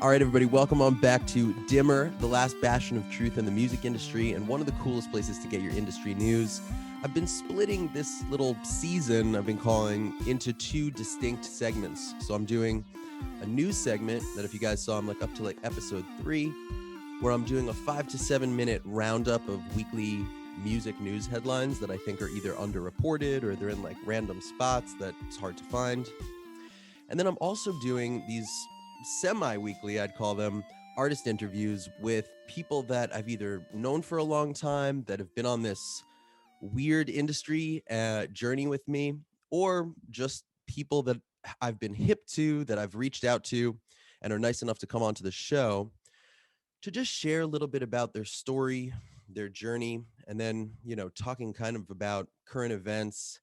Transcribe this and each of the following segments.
All right, everybody, welcome on back to Dimmer, the last bastion of truth in the music industry, and one of the coolest places to get your industry news. I've been splitting this little season I've been calling into two distinct segments. So I'm doing a news segment that, if you guys saw, I'm up to episode 3, where I'm doing a 5 to 7 minute roundup of weekly music news headlines that I think are either underreported or they're in random spots that it's hard to find. And then I'm also doing these semi-weekly, I'd call them, artist interviews with people that I've either known for a long time, that have been on this weird industry journey with me, or just people that I've been hip to, that I've reached out to, and are nice enough to come onto the show to just share a little bit about their story, their journey, and then, talking kind of about current events,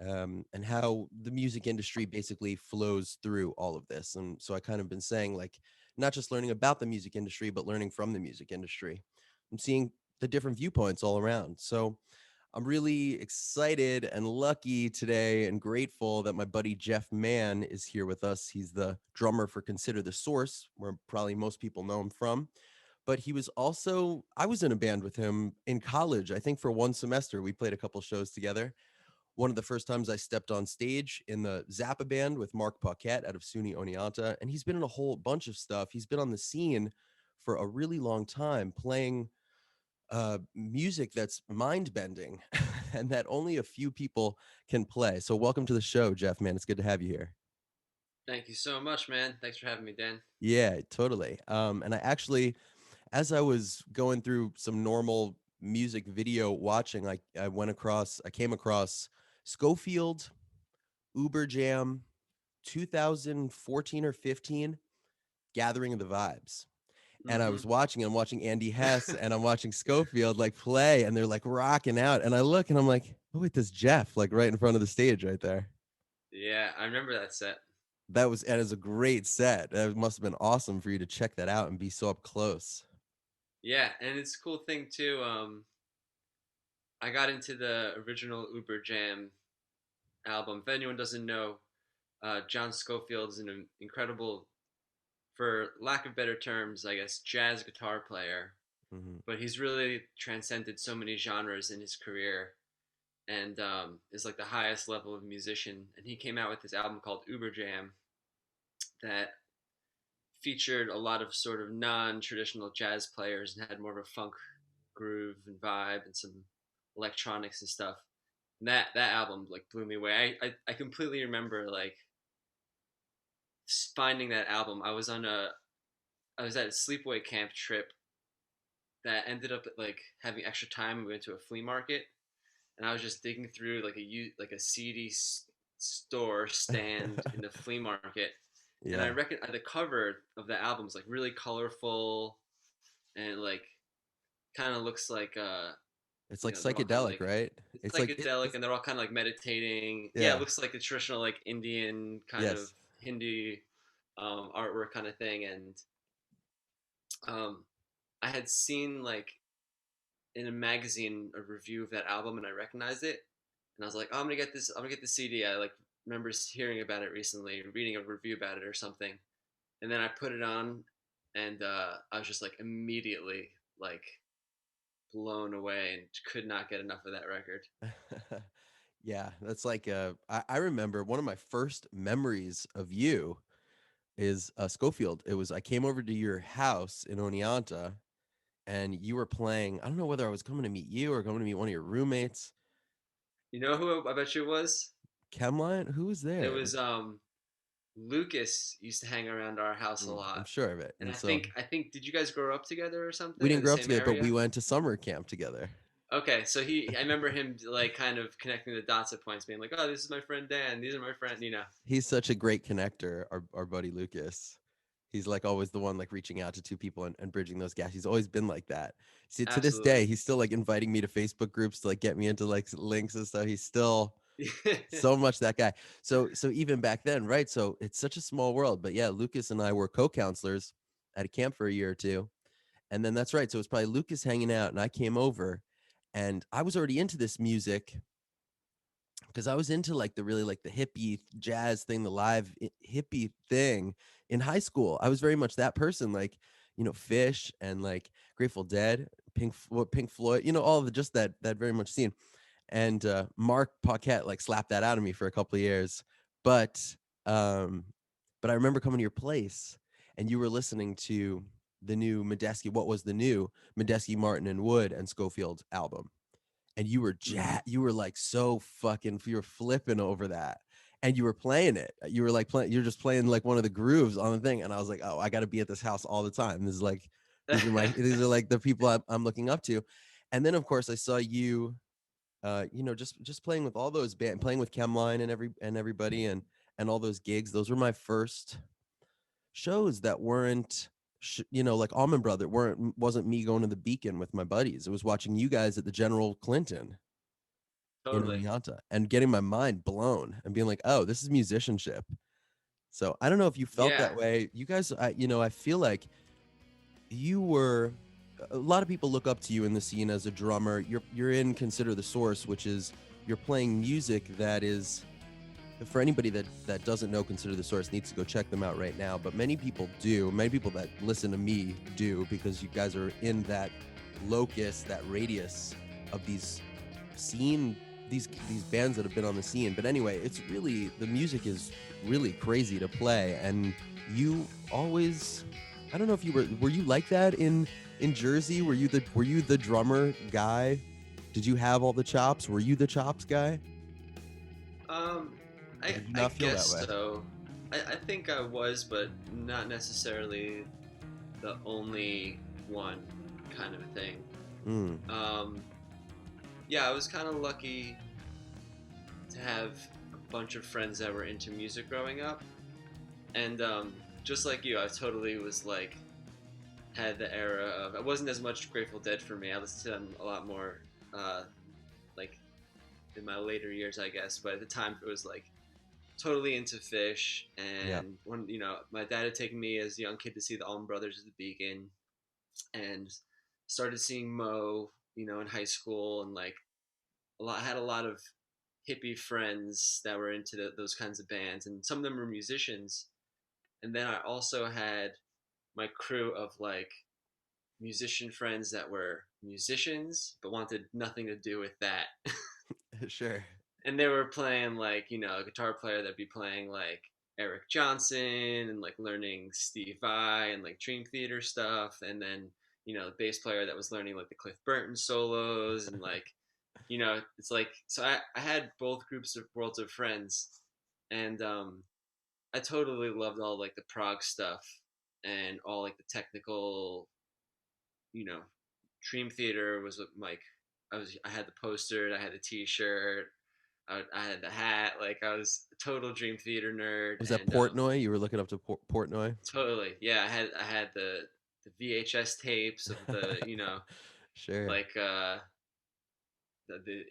and how the music industry basically flows through all of this. And so I kind of been saying, not just learning about the music industry, but learning from the music industry. I'm seeing the different viewpoints all around. So I'm really excited and lucky today and grateful that my buddy Jeff Mann is here with us. He's the drummer for Consider the Source, where probably most people know him from. But he was also, I was in a band with him in college. I think for one semester, we played a couple shows together. One of the first times I stepped on stage in the Zappa band with Marc Paquette out of SUNY Oneonta, and he's been in a whole bunch of stuff. He's been on the scene for a really long time, playing music that's mind-bending and that only a few people can play. So welcome to the show, Jeff, man. It's good to have you here. Thank you so much, man. Thanks for having me, Dan. Yeah, totally. And I actually, as I was going through some normal music video watching, I came across Schofield, Uber Jam, 2014 or 15, Gathering of the Vibes. And I was watching, I'm watching Andy Hess and I'm watching Schofield play, and they're rocking out. And I look and I'm like, oh, wait, there's Jeff, right in front of the stage right there. Yeah, I remember that set. That is a great set. It must have been awesome for you to check that out and be so up close. Yeah, and it's a cool thing too. I got into the original Uber Jam album. If anyone doesn't know, John Scofield is an incredible, for lack of better terms, I guess, jazz guitar player. Hmm. But he's really transcended so many genres in his career, and is like the highest level of musician. And he came out with this album called Uber Jam that featured a lot of sort of non-traditional jazz players and had more of a funk groove and vibe and some electronics and stuff. And that album blew me away. I completely remember finding that album. I was at a sleepaway camp trip that ended up having extra time. We went to a flea market, and I was just digging through like a CD store stand in the flea market, and I Yeah. reckon the cover of the album is really colorful and kind of looks like It's they're all kind of psychedelic, right? it's It's psychedelic, and they're all kind of meditating. Yeah, it yeah. looks like a traditional Indian kind of Yes. Hindu artwork kind of thing. And um, I had seen in a magazine a review of that album, and I recognized it, and I was like, oh, I'm gonna get this. I'm gonna get the CD. I remember hearing about it recently, reading a review about it or something, and then I put it on, and I was just immediately like blown away and could not get enough of that record. Yeah, that's I remember one of my first memories of you is Schofield. I came over to your house in Oneonta, and you were playing. I don't know whether I was coming to meet you or coming to meet one of your roommates. You know who I bet you it was? Chemline? Who was It there? was Lucas used to hang around our house a I'm lot. sure of it. And And so I think did you guys grow up together or we something in didn't the grow up same together, but we area? went to summer camp together. Okay, so I remember him kind of connecting the dots at points, being like, "Oh, this is my friend Dan. These are my friend," you know. He's such a great connector, our buddy Lucas. He's always the one reaching out to two people and bridging those gaps. He's always been like that. See, to this day, Absolutely. he's still inviting me to Facebook groups to get me into links and stuff. He's still so much that guy. So even back then, right? So it's such a small world. But yeah, Lucas and I were co-counselors at a camp for a year or two. And then that's right. So it's probably Lucas hanging out, and I came over, and I was already into this music because I was into like the really like the hippie jazz thing, the live hippie thing in high school. I was very much that person, like, you know, Fish and like Grateful Dead, Pink Floyd, you know, all of the just that very much scene. And Marc Paquette like slapped that out of me for a couple of years, but um, but I remember coming to your place and you were listening to the new Medeski. What was the new Medeski, Martin, and Wood and Schofield album? And you were Mm-hmm. you were like so fucking you were flipping over that and you were playing it. You were like playing you're just playing like one of the grooves on the thing and I was like, "Oh, I got to be at this house all the time. This is like these are like the people I'm looking up to." And then of course I saw you you know, just playing with all those band playing with Chemline and everybody and all those gigs. Those were my first shows that weren't you know, like Almond Brother wasn't me going to the Beacon with my buddies. It was watching you guys at the General Clinton in Totally. Oneonta and getting my mind blown and being like, "Oh, this is musicianship." So I don't know if you felt Yeah, that way. You guys, you know, I feel like you were. A lot of people look up to you in the scene as a drummer. You're in Consider the Source, which is you're playing music that is for anybody that doesn't know Consider the Source needs to go check them out right now. But many people do. Many people that listen to me do because you guys are in that locus, that radius of these scene these bands that have been on the scene. But anyway, it's really the music is really crazy to play, and you always. I don't know if you were you like that in Jersey? Were you the drummer guy? Did you have all the chops? Were you the chops guy? um, Or I did you I not feel that guess way? so. I think I was, but not necessarily the only one, kind of thing. Mm. Um, yeah, I was kind of lucky to have a bunch of friends that were into music growing up, and just like you, I totally was like had the era of it wasn't as much Grateful Dead for me. I listened to them a lot more, uh, like in my later years, I guess. But at the time, it was like totally into Fish, Yeah. and when my dad had taken me as a young kid to see the Allman Brothers at the Beacon, and started seeing Mo, in high school, and like I had a lot of hippie friends that were into those kinds of bands, and some of them were musicians. And then I also had my crew of like musician friends that were musicians but wanted nothing to do with that. Sure. And they were playing like, a guitar player that'd be playing like Eric Johnson and like learning Steve Vai and like Dream Theater stuff. And then, the bass player that was learning like the Cliff Burton solos and like, it's like, so I had both groups of worlds of friends. And I totally loved all like the prog stuff and all like the technical, you know, Dream Theater was like I had the poster, I had the T-shirt, I had the hat. Like I was a total Dream Theater nerd, Was that and Portnoy? You were looking up to Portnoy? totally, yeah. I had the VHS tapes of the Sure. like the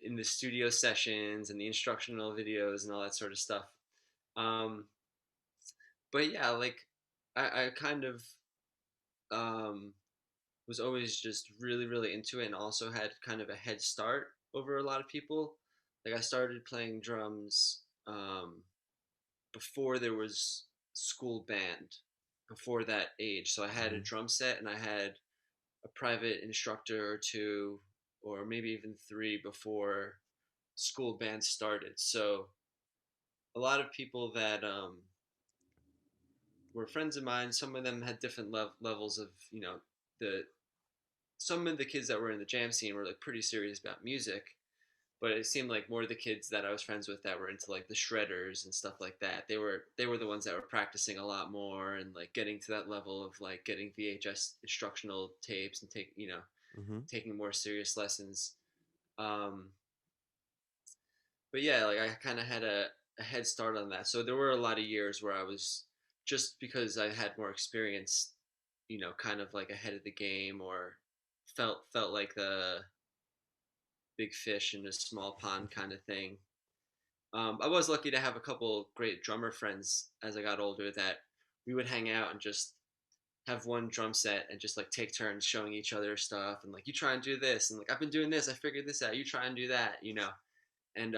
in the studio sessions and the instructional videos and all that sort of stuff. Um, but yeah, like I kind of um was always just really really into it and also had kind of a head start over a lot of people. Like I started playing drums before there was school band, before that age. So I had a Mhm. drum set and I had a private instructor or two or maybe even three before school band started. So a lot of people that were friends of mine, some of them had different levels of, the some of the kids that were in the jam scene were like pretty serious about music, but it seemed like more of the kids that I was friends with that were into like the shredders and stuff like that. They were the ones that were practicing a lot more and like getting to that level of like getting VHS instructional tapes and Mhm. taking more serious lessons. Um, but yeah, like I kind of had a head start on that. So there were a lot of years where I was just because I had more experience, kind of like ahead of the game or felt like the big fish in a small pond kind of thing. I was lucky to have a couple great drummer friends as I got older that we would hang out and just have one drum set and just like take turns showing each other stuff and like you try and do this and like I've been doing this, I figured this out, you try and do that. and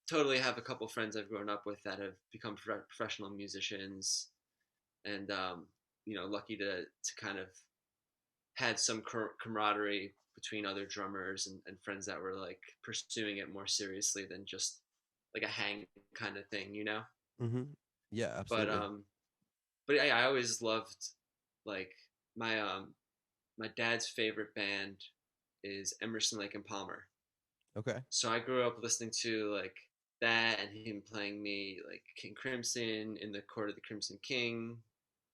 totally have a couple friends I've grown up with that have become professional musicians, and lucky to kind of had some camaraderie between other drummers and friends that were like pursuing it more seriously than just like a hang kind of thing, you know. Mm-hmm. Yeah, But absolutely. yeah, I always loved like my my dad's favorite band is Emerson Lake and Palmer. Okay. So I grew up listening to like that and him playing me like King Crimson in the Court of the Crimson King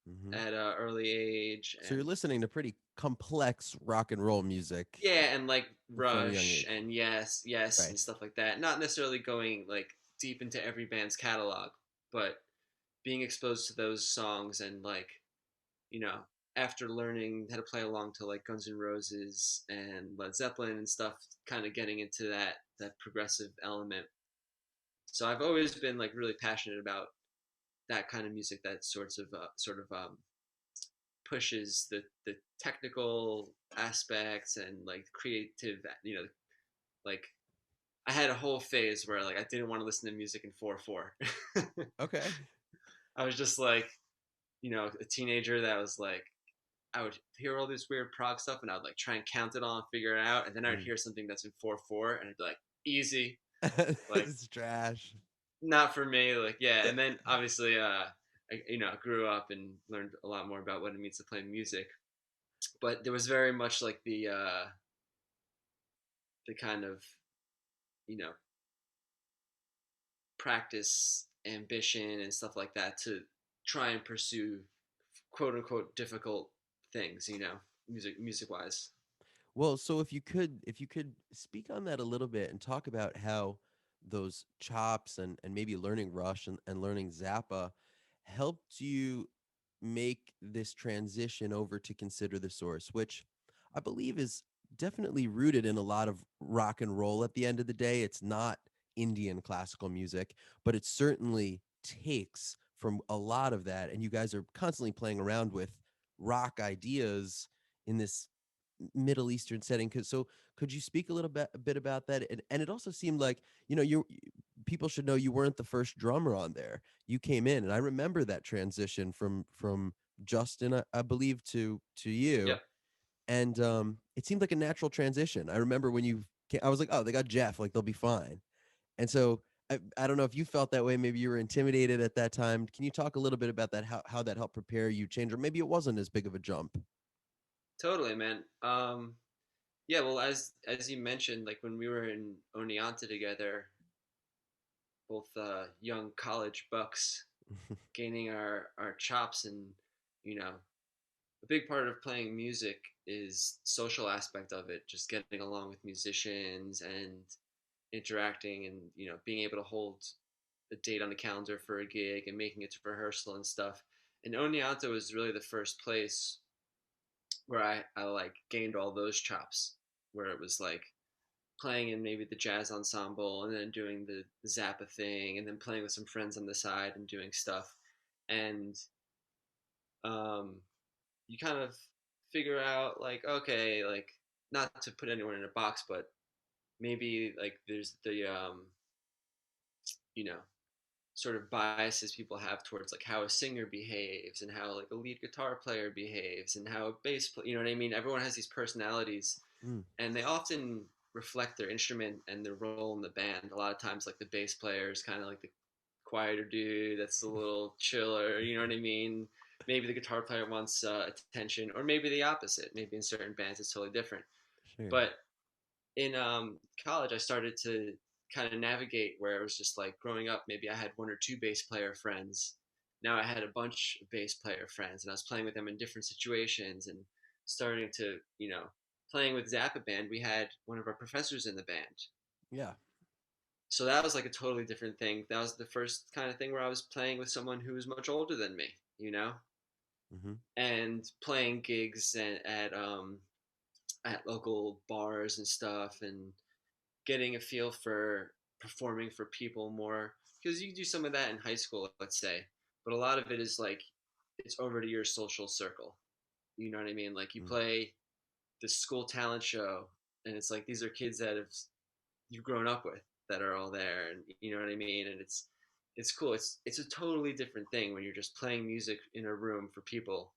Mm-hmm. at an early age, So you're and listening to pretty complex rock and roll music yeah, and like from a young Rush age. and Yes and Right. stuff like that. Not necessarily going like deep into every band's catalog, but being exposed to those songs and like, you know, after learning how to play along to like Guns N' Roses and Led Zeppelin and stuff, kind of getting into that progressive element. So I've always been like really passionate about that kind of music that sort of pushes the technical aspects and like creative, like I had a whole phase where like I didn't want to listen to music in 4/4. Okay. I was just like, a teenager that was like, I would hear all this weird prog stuff and I would like try and count it all and figure it out, and then I would Mm. hear something that's in 4/4 and I'd be like, easy, like It's trash. not for me, like yeah. And then obviously, I grew up and learned a lot more about what it means to play music, but there was very much like the kind of you know practice, ambition, and stuff like that to try and pursue quote unquote difficult things, music wise. Well, so if you could speak on that a little bit and talk about how those chops and maybe learning Rush and learning Zappa helped you make this transition over to Consider the Source, which I believe is definitely rooted in a lot of rock and roll at the end of the day. It's not Indian classical music, but it certainly takes from a lot of that. And you guys are constantly playing around with rock ideas in this Middle Eastern setting. So could you speak a bit about that? And it also seemed like, people should know you weren't the first drummer on there. You came in, and I remember that transition from Justin, I believe, to you. Yep, And it seemed like a natural transition. I remember when I was like, oh, they got Jeff, like they'll be fine. And so I don't know if you felt that way. Maybe you were intimidated at that time. Can you talk a little bit about that? How that helped prepare you change, or maybe it wasn't as big of a jump? totally, man. Yeah, well, as you mentioned, like when we were in Oneonta together, both young college bucks, gaining our chops, and you know, a big part of playing music is social aspect of it, just getting along with musicians and interacting, and being able to hold a date on the calendar for a gig and making it to rehearsal and stuff. And Oneonta was really the first place where I like gained all those chops, where it was like playing in maybe the jazz ensemble and then doing the Zappa thing and then playing with some friends on the side and doing stuff. And um, you kind of figure out like, okay, like not to put anyone in a box, but maybe like there's the you know sort of biases people have towards like how a singer behaves and how like a lead guitar player behaves and how a bass player, you know what I mean? Everyone has these personalities, Mm, and they often reflect their instrument and their role in the band. A lot of times, like the bass player is kind of like the quieter dude that's a little chiller, you know what I mean? Maybe the guitar player wants attention, or maybe the opposite. Maybe in certain bands it's totally different. sure. But in college, I started to kind of navigate where it was just like growing up. Maybe I had one or two bass player friends. Now I had a bunch of bass player friends, and I was playing with them in different situations and starting to, playing with Zappa band. We had one of our professors in the band, Yeah. so that was like a totally different thing. That was the first kind of thing where I was playing with someone who was much older than me, Hmm. and playing gigs at local bars and stuff, and getting a feel for performing for people more, because you do some of that in high school, let's say, but a lot of it is like it's over to your social circle. You know what I mean? Like you Mm. play the school talent show, and it's like these are kids that have you've grown up with. that are all there, and you know what I mean. And it's cool. It's a totally different thing when you're just playing music in a room for people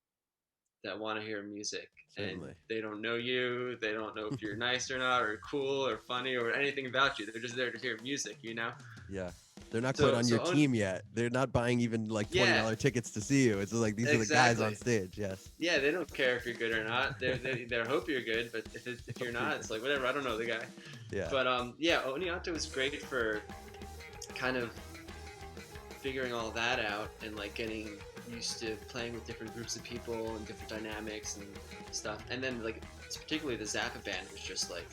that want to hear music, and Certainly. they don't know you. They don't know if you're nice or not, or cool, or funny, or anything about you. They're just there to hear music, you know. Yeah. They're not quite So on your so own, team yet. They're not buying even like yeah, $20 tickets to see you. It's just like these are the guys on exactly. stage. Yes. Yeah, they don't care if you're good or not. They hope you're good, but if you're not, it's like whatever. I don't know the guy. Yeah. But yeah, Oniato was great for kind of figuring all that out and like getting used to playing with different groups of people and different dynamics and stuff. And then like particularly the Zappa band was just like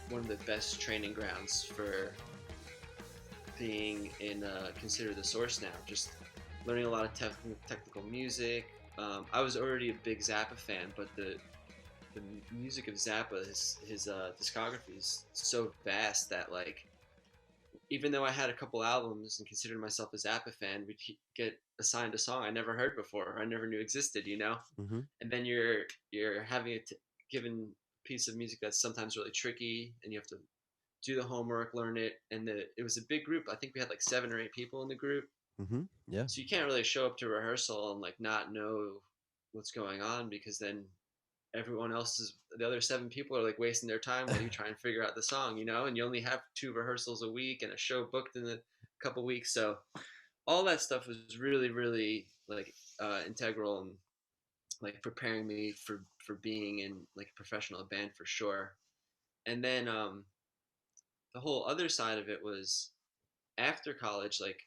one of the best training grounds for being in Consider the Source now. Just learning a lot of technical music. I was already a big Zappa fan, but the music of Zappa, his discography is so vast that like even though I had a couple albums and considered myself a Zappa fan, we'd get assigned a song I never heard before, or I never knew existed, you know. Mm-hmm. And then you're having a given piece of music that's sometimes really tricky, and you have to do the homework, learn it. And it was a big group. I think we had like 7 or 8 people in the group, Mm-hmm. Yeah. so you can't really show up to rehearsal and like not know what's going on, because then everyone else is the other 7 people are like wasting their time while you try and figure out the song, you know. And you only have 2 rehearsals a week and a show booked in a couple weeks, so all that stuff was really really like integral and like preparing me for being in like a professional band for sure. And then the whole other side of it was after college, like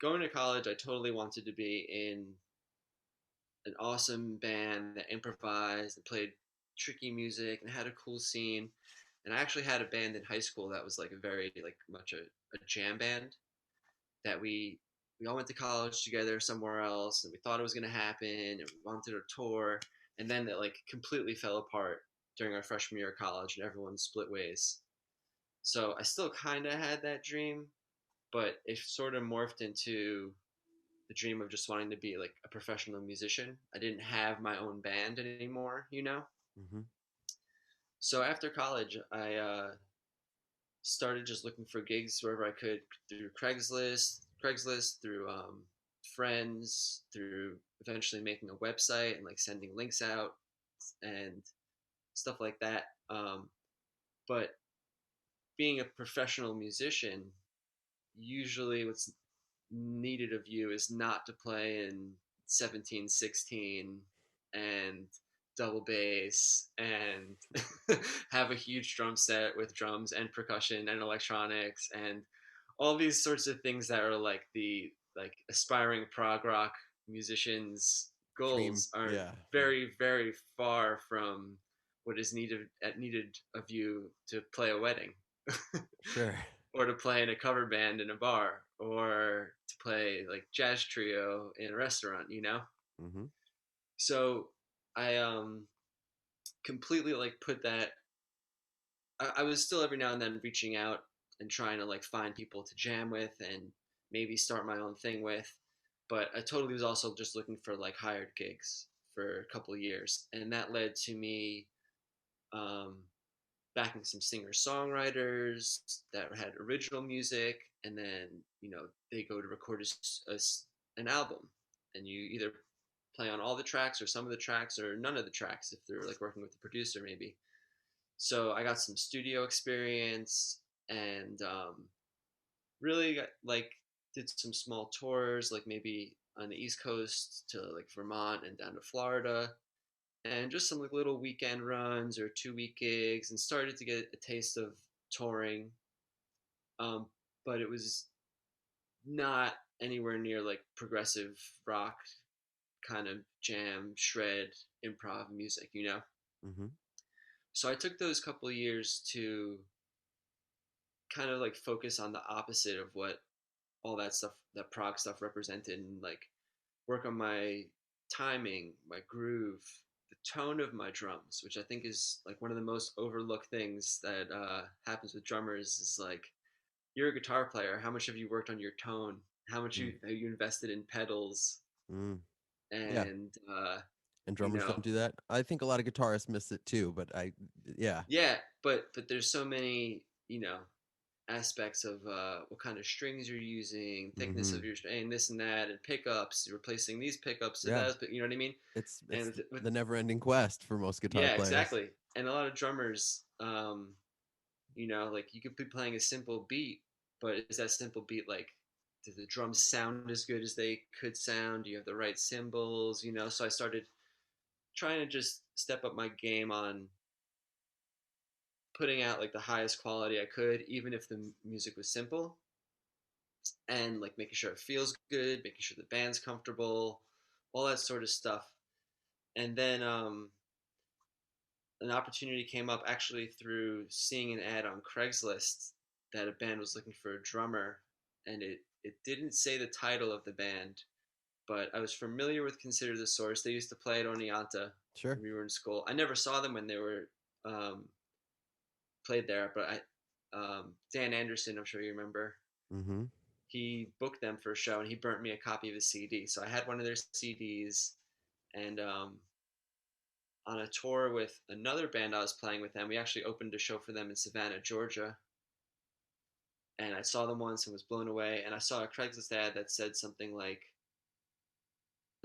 going to college, I totally wanted to be in an awesome band that improvised and played tricky music and had a cool scene. And I actually had a band in high school that was like a very like much a jam band that we all went to college together somewhere else, and we thought it was going to happen and we wanted to tour, and then it like completely fell apart during our freshman year of college and everyone split ways. So I still kind of had that dream, but it sort of morphed into the dream of just wanting to be like a professional musician. I didn't have my own band anymore, you know? Mm-hmm. So after college, I started just looking for gigs wherever I could through Craigslist through friends, through eventually making a website and like sending links out and stuff like that. But being a professional musician, usually what's needed of you is not to play in 17/16 and double bass and have a huge drum set with drums and percussion and electronics and all these sorts of things that are like the like aspiring prog rock musicians Dream. goals are Yeah. very very far from what is needed of you to play a wedding Sure. or to play in a cover band in a bar, or to play like jazz trio in a restaurant, you know? Mm-hmm. So I completely like put that I was still every now and then reaching out and trying to like find people to jam with and maybe start my own thing with. But I totally was also just looking for like hired gigs for a couple of years. And that led to me um, backing some singer songwriters that had original music, and then they go to record an album, and you either play on all the tracks or some of the tracks or none of the tracks if they're like working with the producer maybe. So I got some studio experience and really got, like did some small tours, like maybe on the East Coast to like Vermont and down to Florida, and just some like little weekend runs or 2 week gigs, and started to get a taste of touring. Um, but it was not anywhere near like progressive rock kind of jam, shred, improv music, you know? Mm-hmm. So I took those couple of years to kind of like focus on the opposite of what all that stuff, that prog stuff represented, and like work on my timing, my groove, the tone of my drums, which I think is like one of the most overlooked things that happens with drummers. Is like you're a guitar player. How much have you worked on your tone? How much Mm. have you invested in pedals? Mm. Yeah. And And you drummers know, don't do that. I think a lot of guitarists miss it too, but yeah. yeah, but there's so many, you know, aspects of what kind of strings you're using, thickness Mm-hmm. of your string, this and that, and pickups, replacing these pickups to Yeah. those, but you know what I mean? And It's with the never-ending quest for most guitar yeah, players. exactly. And a lot of drummers, like you could be playing a simple beat, but is that simple beat like, do the drums sound as good as they could sound? Do you have the right cymbals? So I started trying to just step up my game on putting out like the highest quality I could, even if the music was simple, and like making sure it feels good, making sure the band's comfortable, all that sort of stuff. And then an opportunity came up actually through seeing an ad on Craigslist that a band was looking for a drummer, and it didn't say the title of the band, but I was familiar with Consider the Source. They used to play at Oneonta Sure. when we were in school. I never saw them when they were um, played there, but Dan Anderson, I'm sure you remember, Mm-hmm. he booked them for a show and he burnt me a copy of his CD. So I had one of their CDs, and on a tour with another band I was playing with them, we actually opened a show for them in Savannah, Georgia. And I saw them once and was blown away. And I saw a Craigslist ad that said something like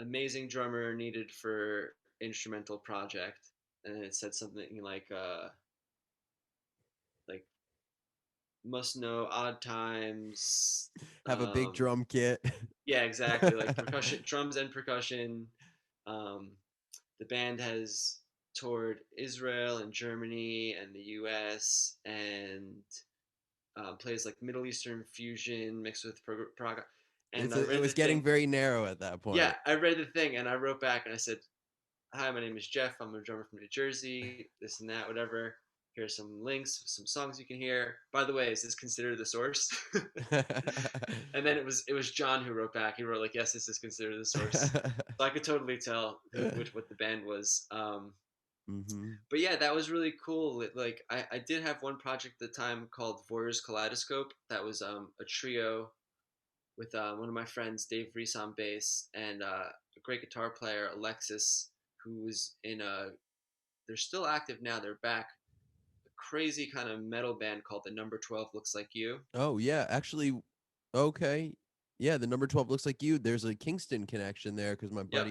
"amazing drummer needed for instrumental project," and it said something like must know odd times. Have a big drum kit. Yeah, exactly. Like percussion, drums and percussion. Um, the band has toured Israel and Germany and the U.S. and plays like Middle Eastern fusion mixed with prog. And I It read the was getting thing. very narrow at that Yeah, point. I read the thing and I wrote back and I said, "Hi, my name is Jeff. I'm a drummer from New Jersey. This and that, whatever. Here's some links, some songs you can hear. By the way, is this considered the source?" And then it was John who wrote back. He wrote like, "Yes, this is considered the source." So I could totally tell what the band was. Mm-hmm. But yeah, that was really cool. Like I did have one project at the time called Voyeurs Kaleidoscope. That was a trio with one of my friends, Dave Reese on bass, and a great guitar player, Alexis, who was in a. They're still active now. They're back. A crazy kind of metal band called the Number 12 Looks Like You. Oh yeah, actually, okay, yeah. The number 12 looks like you. There's a Kingston connection there because my Yep, buddy,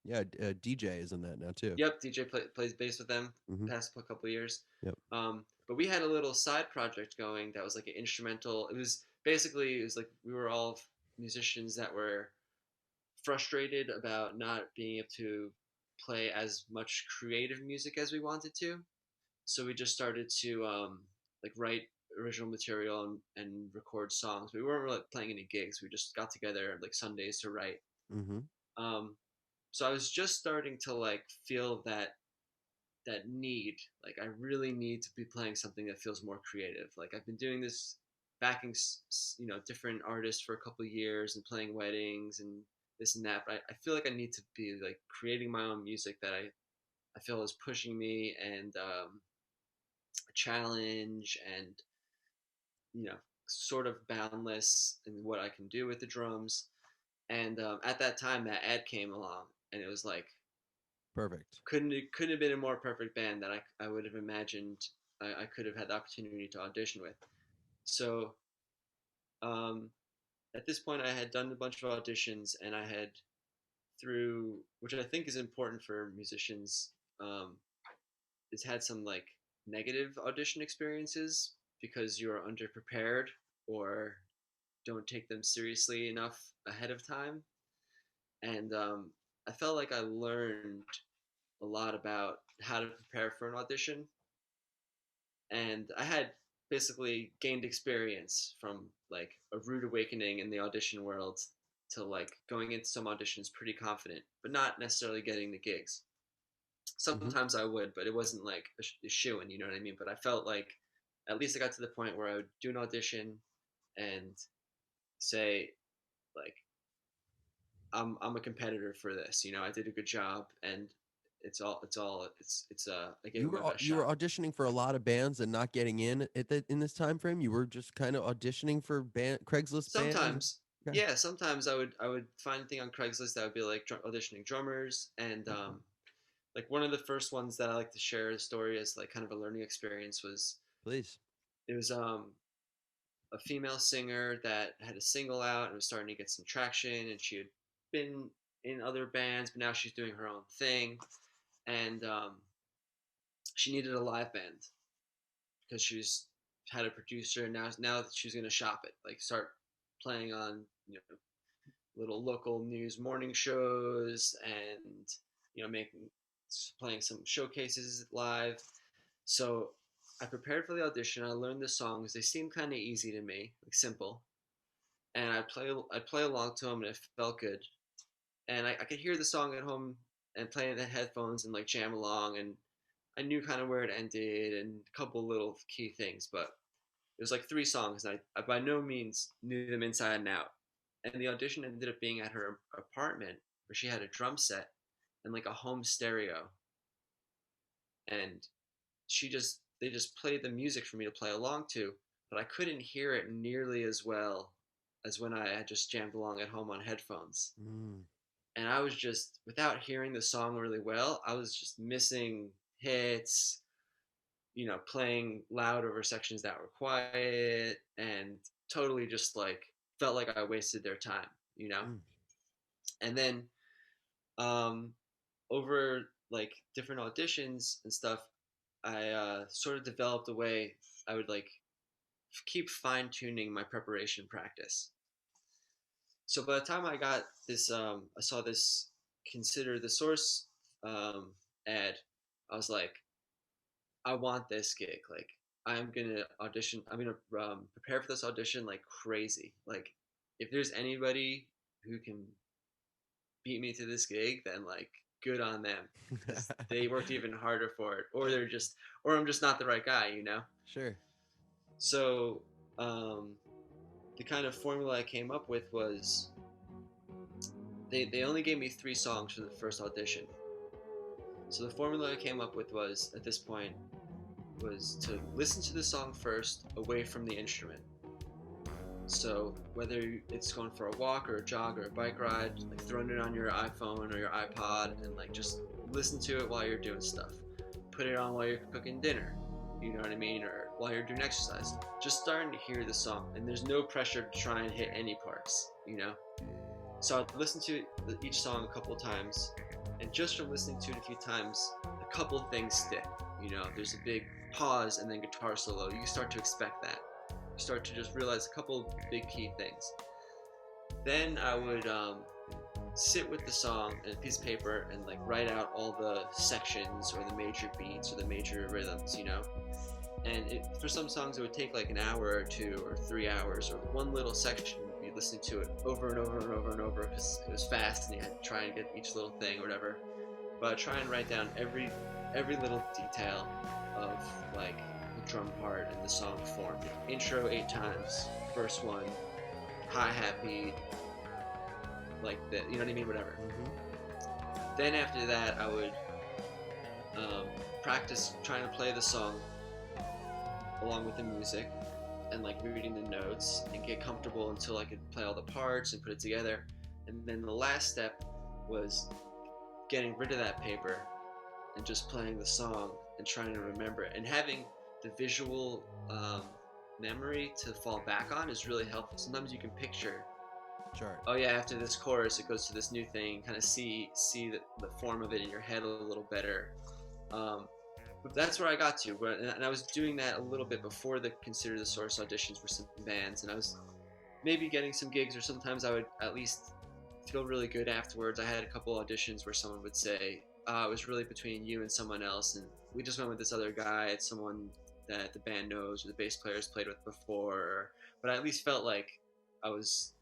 yeah, DJ is in that now too. yep. DJ plays bass with them. Mm-hmm. Past a couple of years. Yep. But we had a little side project going that was like an instrumental. It was like we were all musicians that were frustrated about not being able to play as much creative music as we wanted to. So we just started to like write original material and record songs. We weren't really playing any gigs. We just got together like Sundays to write. Mm-hmm. Um, so I was just starting to like feel that need. Like I really need to be playing something that feels more creative. Like I've been doing this backing, different artists for a couple of years and playing weddings and this and that. But I feel like I need to be like creating my own music that I feel is pushing me and a challenge and sort of boundless in what I can do with the drums. And at that time, that ad came along, and it was like Perfect. couldn't have been a more perfect band that I would have imagined I could have had the opportunity to audition with. So um, at this point, I had done a bunch of auditions, and I had through which I think is important for musicians. Is had some like negative audition experiences because you're underprepared or don't take them seriously enough ahead of time. And I felt like I learned a lot about how to prepare for an audition, and I had basically gained experience from like a rude awakening in the audition world to like going into some auditions pretty confident, but not necessarily getting the gigs. Mm-hmm. Sometimes I would, but it wasn't like a shoe in, you know what I mean? But I felt like at least I got to the point where I would do an audition and say like I'm a competitor for this. I did a good job, and I gave it my best You were shot. auditioning for a lot of bands and not getting in in this time frame. You were just kind of auditioning for Craigslist bands. Sometimes, Okay. yeah, sometimes I would find a thing on Craigslist that would be like auditioning drummers, and like one of the first ones that I like to share the story as like kind of a learning experience was Please. it was a female singer that had a single out and was starting to get some traction, and she had been in other bands, but now she's doing her own thing, and she needed a live band because she's had a producer, and now she's gonna shop it, like start playing on little local news morning shows, and making playing some showcases live. So I prepared for the audition. I learned the songs. They seemed kind of easy to me, like simple, and I'd play along to them, and it felt good. And I could hear the song at home and play in the headphones and like jam along, and I knew kind of where it ended and a couple little key things, but it was like three songs, and I by no means knew them inside and out. And the audition ended up being at her apartment where she had a drum set and like a home stereo, and they just played the music for me to play along to, but I couldn't hear it nearly as well as when I had just jammed along at home on headphones. Mm. And I was just, without hearing the song really well, I was just missing hits, playing loud over sections that were quiet, and totally just like felt like I wasted their time. Mm. And then um, over like different auditions and stuff, I sort of developed a way I would like keep fine tuning my preparation practice. So by the time I got this, I saw this consider the source um, ad. I was like, I want this gig. Like, I'm gonna audition. I'm gonna prepare for this audition like crazy. Like, if there's anybody who can beat me to this gig, then like good on them, because they worked even harder for it, or I'm just not the right guy. Sure. So um, the kind of formula I came up with was they only gave me three songs for the first audition. So the formula I came up with was at this point was to listen to the song first away from the instrument. So whether it's going for a walk or a jog or a bike ride, like throwing it on your iPhone or your iPod and like just listen to it while you're doing stuff. Put it on while you're cooking dinner, you know what I mean, or while you're doing exercise. Just starting to hear the song, and there's no pressure to try and hit any parts. So I'd listen to each song a couple of times, and just from listening to it a few times, a couple of things stick. There's a big pause and then guitar solo. You start to expect that. You start to just realize a couple of big key things. Then I would sit with the song and a piece of paper and like write out all the sections or the major beats or the major rhythms. And for some songs it would take like an hour or 2 or 3 hours, or one little section would be listening to it over and over and over and over because it was fast and you had to try and get each little thing or whatever. But I'd try and write down every little detail of like the drum part and the song form. Intro 8 times, first one, hi-hat beat, like that, you know what I mean, whatever. Mm-hmm. Then after that I would practice trying to play the song along with the music and like reading the notes and get comfortable until I could play all the parts and put it together. And then the last step was getting rid of that paper and just playing the song and trying to remember it, and having the visual memory to fall back on is really helpful. Sometimes you can picture, Sure. oh yeah, after this chorus it goes to this new thing, kind of see the form of it in your head a little better. But that's where I got to, and I was doing that a little bit before the Consider the Source auditions for some bands, and I was maybe getting some gigs, or sometimes I would at least feel really good afterwards. I had a couple auditions where someone would say, it was really between you and someone else, and we just went with this other guy. It's someone that the band knows or the bass players played with before, but I at least felt like I was,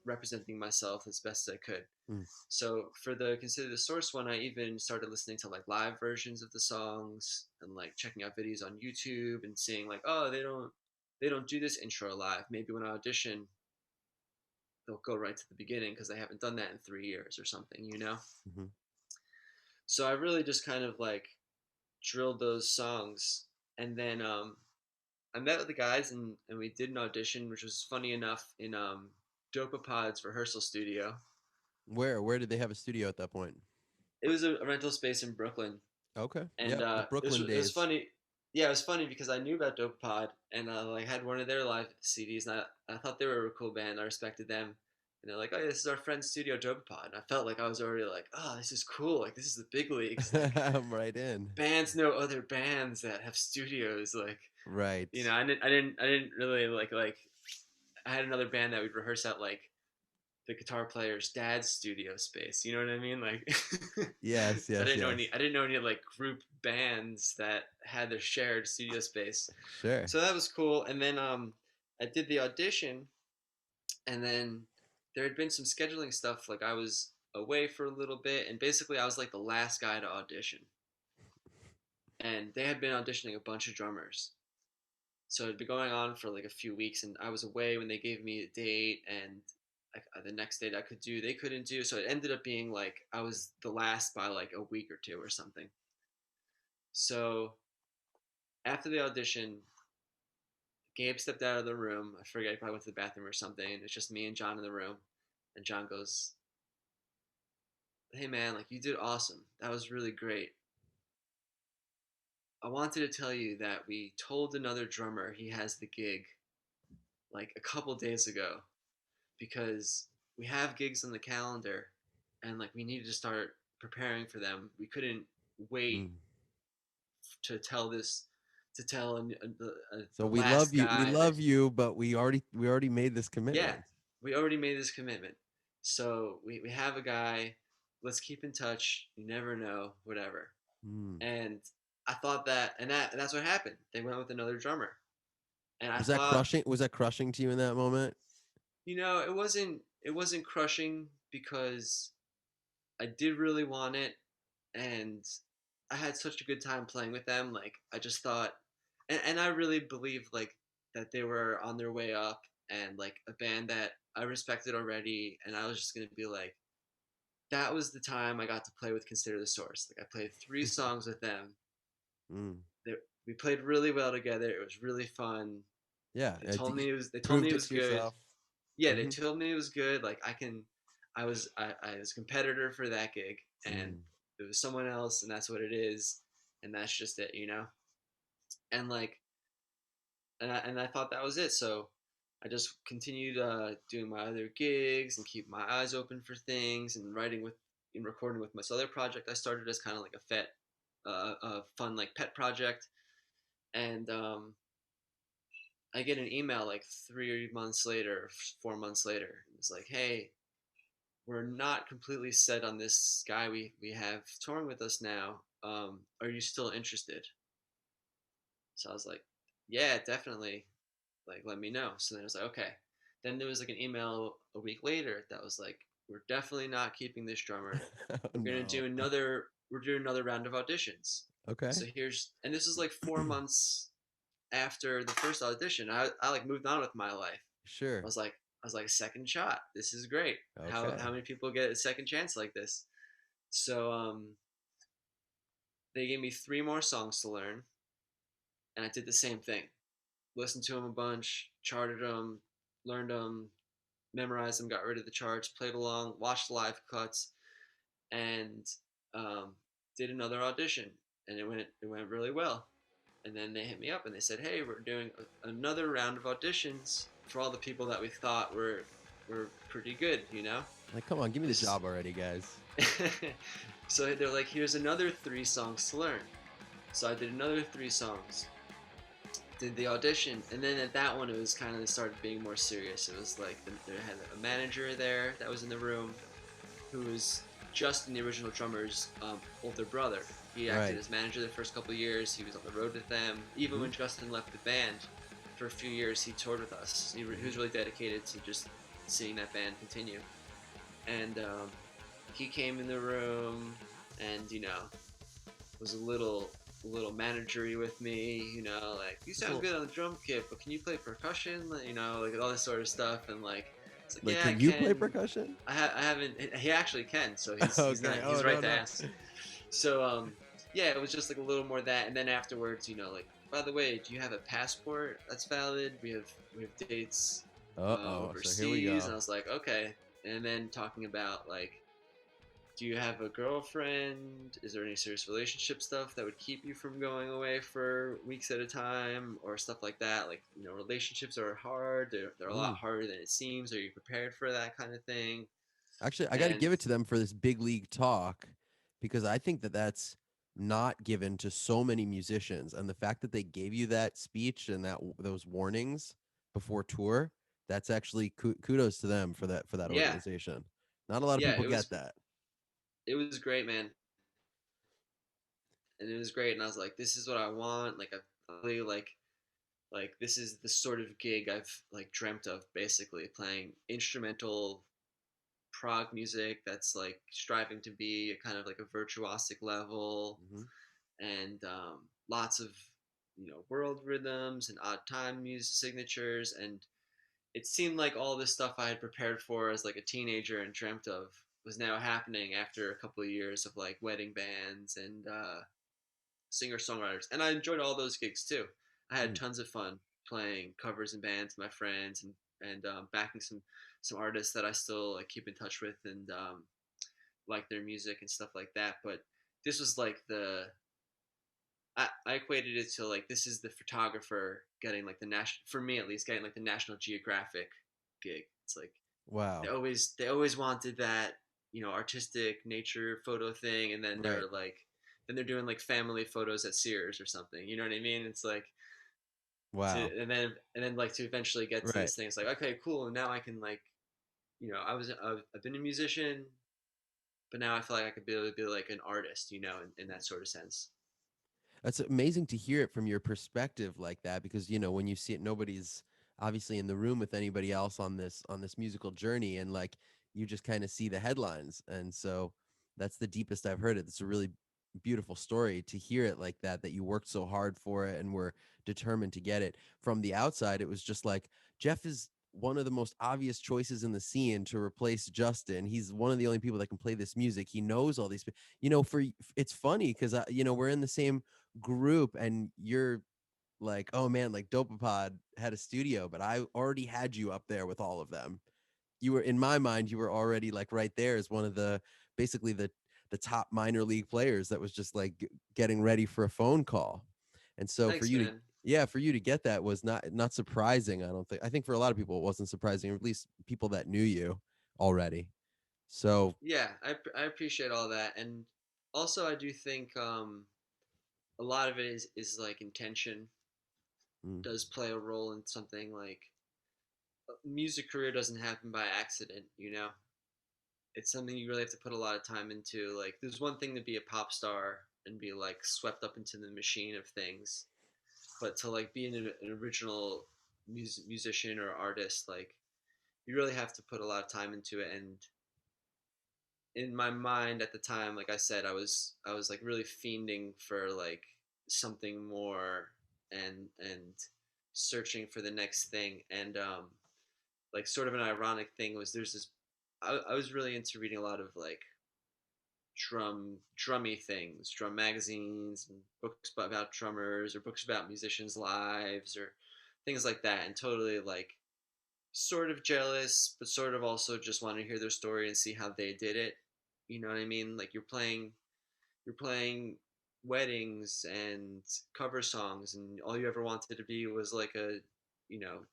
representing myself as best as I could. Mm. So for the Consider the Source one, I even started listening to like live versions of the songs and like checking out videos on YouTube and seeing like, oh, they don't do this intro live. Maybe when I audition, they'll go right to the beginning because they haven't done that in 3 years or something. Mm-hmm. So I really just kind of like drilled those songs, and then I met with the guys, and we did an audition, which was funny enough in Dopapod's rehearsal studio. Where did they have a studio at that point? It was a rental space in Brooklyn, Okay. and Yeah, the Brooklyn it was days. funny. yeah, it was funny because I knew about Dopapod and I like had one of their live CDs, and I thought they were a cool band. I respected them, and they're like, "Oh, yeah, this is our friend's studio, Dopapod." And I felt like I was already like, "Oh, this is cool. Like, this is the big leagues. Like, I'm right in. bands know other bands that have studios. Like, Right. I didn't really like. I had another band that we'd rehearse at like the guitar player's dad's studio space. You know what I mean? Like, Yes, I yes, didn't know yes. any. I didn't know any like group bands that had their shared studio space. Sure. So that was cool. And then I did the audition, and then there had been some scheduling stuff. Like I was away for a little bit, and basically I was like the last guy to audition. And they had been auditioning a bunch of drummers. So it'd been going on for like a few weeks, and I was away when they gave me a date, and the next date I could do, they couldn't do. So it ended up being like I was the last by like a week or two or something. So after the audition, Gabe stepped out of the room. I forget, he probably went to the bathroom or something. And it's just me and John in the room. And John goes, "Hey man, like you did awesome. That was really great. I wanted to tell you that we told another drummer he has the gig like a couple days ago because we have gigs on the calendar and like we needed to start preparing for them. We couldn't wait Mm. to tell this to tell So the we love last you. We guy that love you, but we already made this yeah, commitment. we already made this commitment. So we have a guy. Let's keep in touch. You never know, whatever." Mm. And I thought that, and that's what happened. They went with another drummer, and I Was that thought, crushing? Was that crushing to you in that moment? it wasn't crushing because I did really want it, and I had such a good time playing with them. Like I just thought, and I really believed like that they were on their way up, and like a band that I respected already, and I was just gonna be like, that was the time I got to play with Consider the Source. Like I played 3 songs with them. Mm. They, we played really well together. It was really fun. Yeah, They told you me it was. They told me proved it it was to good. yourself. Yeah, they Hmm. told me it was good. Like I can. I was a competitor for that gig, and Mm. it was someone else, and that's what it is, and that's just it. And like, and I thought that was it. So I just continued doing my other gigs and keep my eyes open for things and writing with and recording with my other project I started as kind of like a fun like pet project. And I get an email like 3 months later, 4 months later. It's like, hey, we're not completely set on this guy we have touring with us now. Are you still interested? So I was like, yeah, definitely. Like, let me know. So then I was like, okay. Then there was like an email a week later that was like, we're definitely not keeping this drummer. Oh We're gonna no. do another. We're doing another round of auditions. Okay. So and this is like 4 months after the first audition. I like moved on with my life. I Sure. was like, a second shot. This is great. How Okay. many people get a second chance like this? So they gave me 3 more songs to learn, and I did the same thing. Listened to them a bunch, charted them, learned them, memorized them, got rid of the charts, played along, watched live cuts, and um, did another audition, and it went really well. And then they hit me up and they said, "Hey, we're doing another round of auditions for all the people that we thought were pretty good, you know." Like, come on, give me the This is job already, guys. so they're like, "Here's another 3 songs to learn." So I did another 3 songs, did the audition, and then at that one it was kind of started being more serious. It was like they had a manager there that was in the room who was Justin, the original drummer's older brother. He acted Right. as manager the first couple of years. He was on the road with them. Even Hmm. when Justin left the band for a few years, he toured with us. He was really dedicated to just seeing that band continue. And he came in the room and was a little managery with me. Like, you Just a sound little, good on the drum kit, but can you play percussion? Like all this sort of stuff. And like, it's like, like, yeah, I can you play can. percussion? I haven't. He actually can, so he's not. Okay. Oh He's no right to no. ask. So yeah, it was just like a little more of that, and then afterwards, like, by the way, do you have a passport that's valid? We have dates Uh oh. So here we overseas, and go. I was like, okay. And then talking about like do you have a girlfriend? Is there any serious relationship stuff that would keep you from going away for weeks at a time or stuff like that? Like, relationships are hard. They're a lot Mm. harder than it seems. Are you prepared for that kind of thing? Actually, I got to And give it to them for this big league talk because I think that that's not given to so many musicians, and the fact that they gave you that speech and those warnings before tour, that's actually kudos to them for that yeah, organization. Not a lot of yeah, people get that. it was great, man. And it was great. And I was like, this is what I want. Like, I really like this is the sort of gig I've like dreamt of, basically playing instrumental prog music that's like striving to be a kind of like a virtuosic level, Hmm. and lots of world rhythms and odd time music signatures. And it seemed like all this stuff I had prepared for as like a teenager and dreamt of was now happening after a couple of years of like wedding bands and singer songwriters. And I enjoyed all those gigs too. I had Mm. tons of fun playing covers and bands with my friends, and backing some artists that I still like keep in touch with, and like their music and stuff like that. But this was like I equated it to like this is the photographer getting like the national, for me at least, getting like the National Geographic gig. It's like Wow. they always wanted that artistic nature photo thing, and then Right. they're doing like family photos at Sears or something. You know what I mean? It's like Wow. and then like to eventually get to Right. this thing. It's like, okay, cool. And now I can like I've been a musician, but now I feel like I could be able to be like an artist, in that sort of sense. That's amazing to hear it from your perspective like that because when you see it, nobody's obviously in the room with anybody else on this musical journey, and like you just kind of see the headlines, and so that's the deepest I've heard it. It's a really beautiful story to hear it like that you worked so hard for it and were determined to get it. From the outside, it was just like Jeff is one of the most obvious choices in the scene to replace Justin. He's one of the only people that can play this music. He knows all these for it's funny because we're in the same group and you're like, oh man, like Dopapod had a studio, but I already had you up there with all of them. You were, in my mind, you were already like right there as one of the basically the top minor league players that was just like getting ready for a phone call. And so for Thanks, you to man. yeah, for you to get that was not surprising. I don't think. I think for a lot of people it wasn't surprising, or at least people that knew you already. So, Yeah, I appreciate all that, and also I do think a lot of it is like intention mm, does play a role in something. Like music career doesn't happen by accident, it's something you really have to put a lot of time into. Like there's one thing to be a pop star and be like swept up into the machine of things, but to like be an original musician or artist, like you really have to put a lot of time into it. And in my mind at the time, like I said, I was like really fiending for like something more, and searching for the next thing. And like sort of an ironic thing was there's this I was really into reading a lot of like drummy things, drum magazines and books about drummers or books about musicians' lives or things like that, and totally like sort of jealous, but sort of also just want to hear their story and see how they did it. You know what I mean? Like you're playing weddings and cover songs, and all you ever wanted to be was like a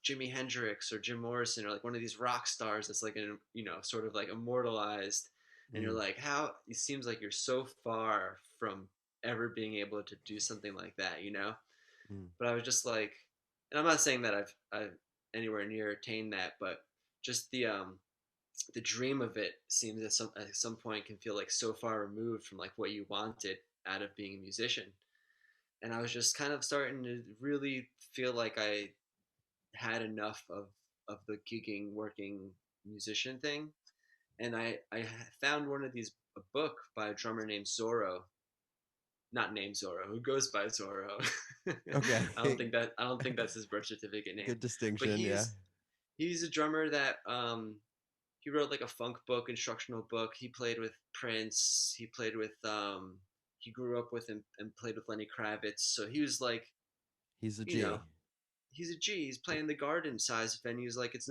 Jimi Hendrix or Jim Morrison or like one of these rock stars that's like an sort of like immortalized. And you're mm, like, how it seems like you're so far from ever being able to do something like that. mm, But I was just like, and I'm not saying that I've anywhere near attained that, but just the dream of it seems at some point can feel like so far removed from like what you wanted out of being a musician. And I was just kind of starting to really feel like I had enough of the gigging working musician thing. And I found one of these a book by a drummer named Zorro, not named Zorro, who goes by Zorro. okay. I don't think that's his birth certificate name, Good but distinction, yeah. he's a drummer that he wrote like a funk book, instructional book. He played with Prince. He played with he grew up with and played with Lenny Kravitz. So he was like, He's a you know, G. he's a G. He's playing the garden size venues like it's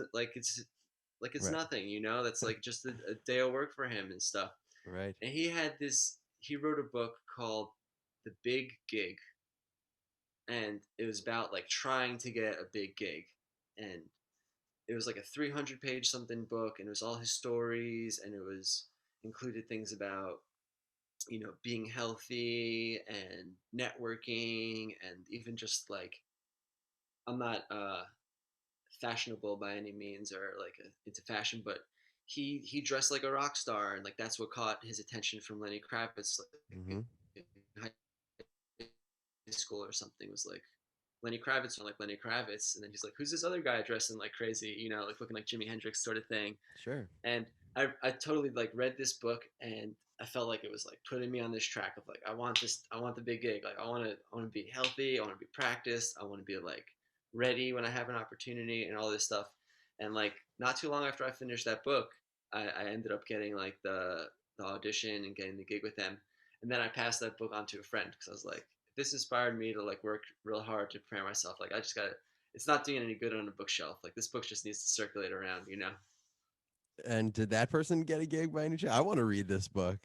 Right. nothing. That's like just a day of work for him and stuff. Right. And he wrote a book called The Big Gig, and it was about like trying to get a big gig. And it was like a 300-page something book, and it was all his stories, and it was included things about being healthy and networking, and even just like, I'm not fashionable by any means, or like into fashion, but he dressed like a rock star, and like that's what caught his attention from Lenny Kravitz, like Mm-hmm. in high school or something. Was like Lenny Kravitz, or like Lenny Kravitz, and then he's like, who's this other guy dressing like crazy, like looking like Jimi Hendrix sort of thing. Sure. And I totally like read this book, and I felt like it was like putting me on this track of like, I want the big gig, like I want to be healthy, I want to be practiced, I want to be like ready when I have an opportunity and all this stuff. And like not too long after I finished that book, I ended up getting like the audition and getting the gig with them. And then I passed that book on to a friend because I was like, this inspired me to like work real hard to prepare myself. Like I just got to, it's not doing any good on a bookshelf. Like this book just needs to circulate around. And did that person get a gig by any chance? I want to read this book.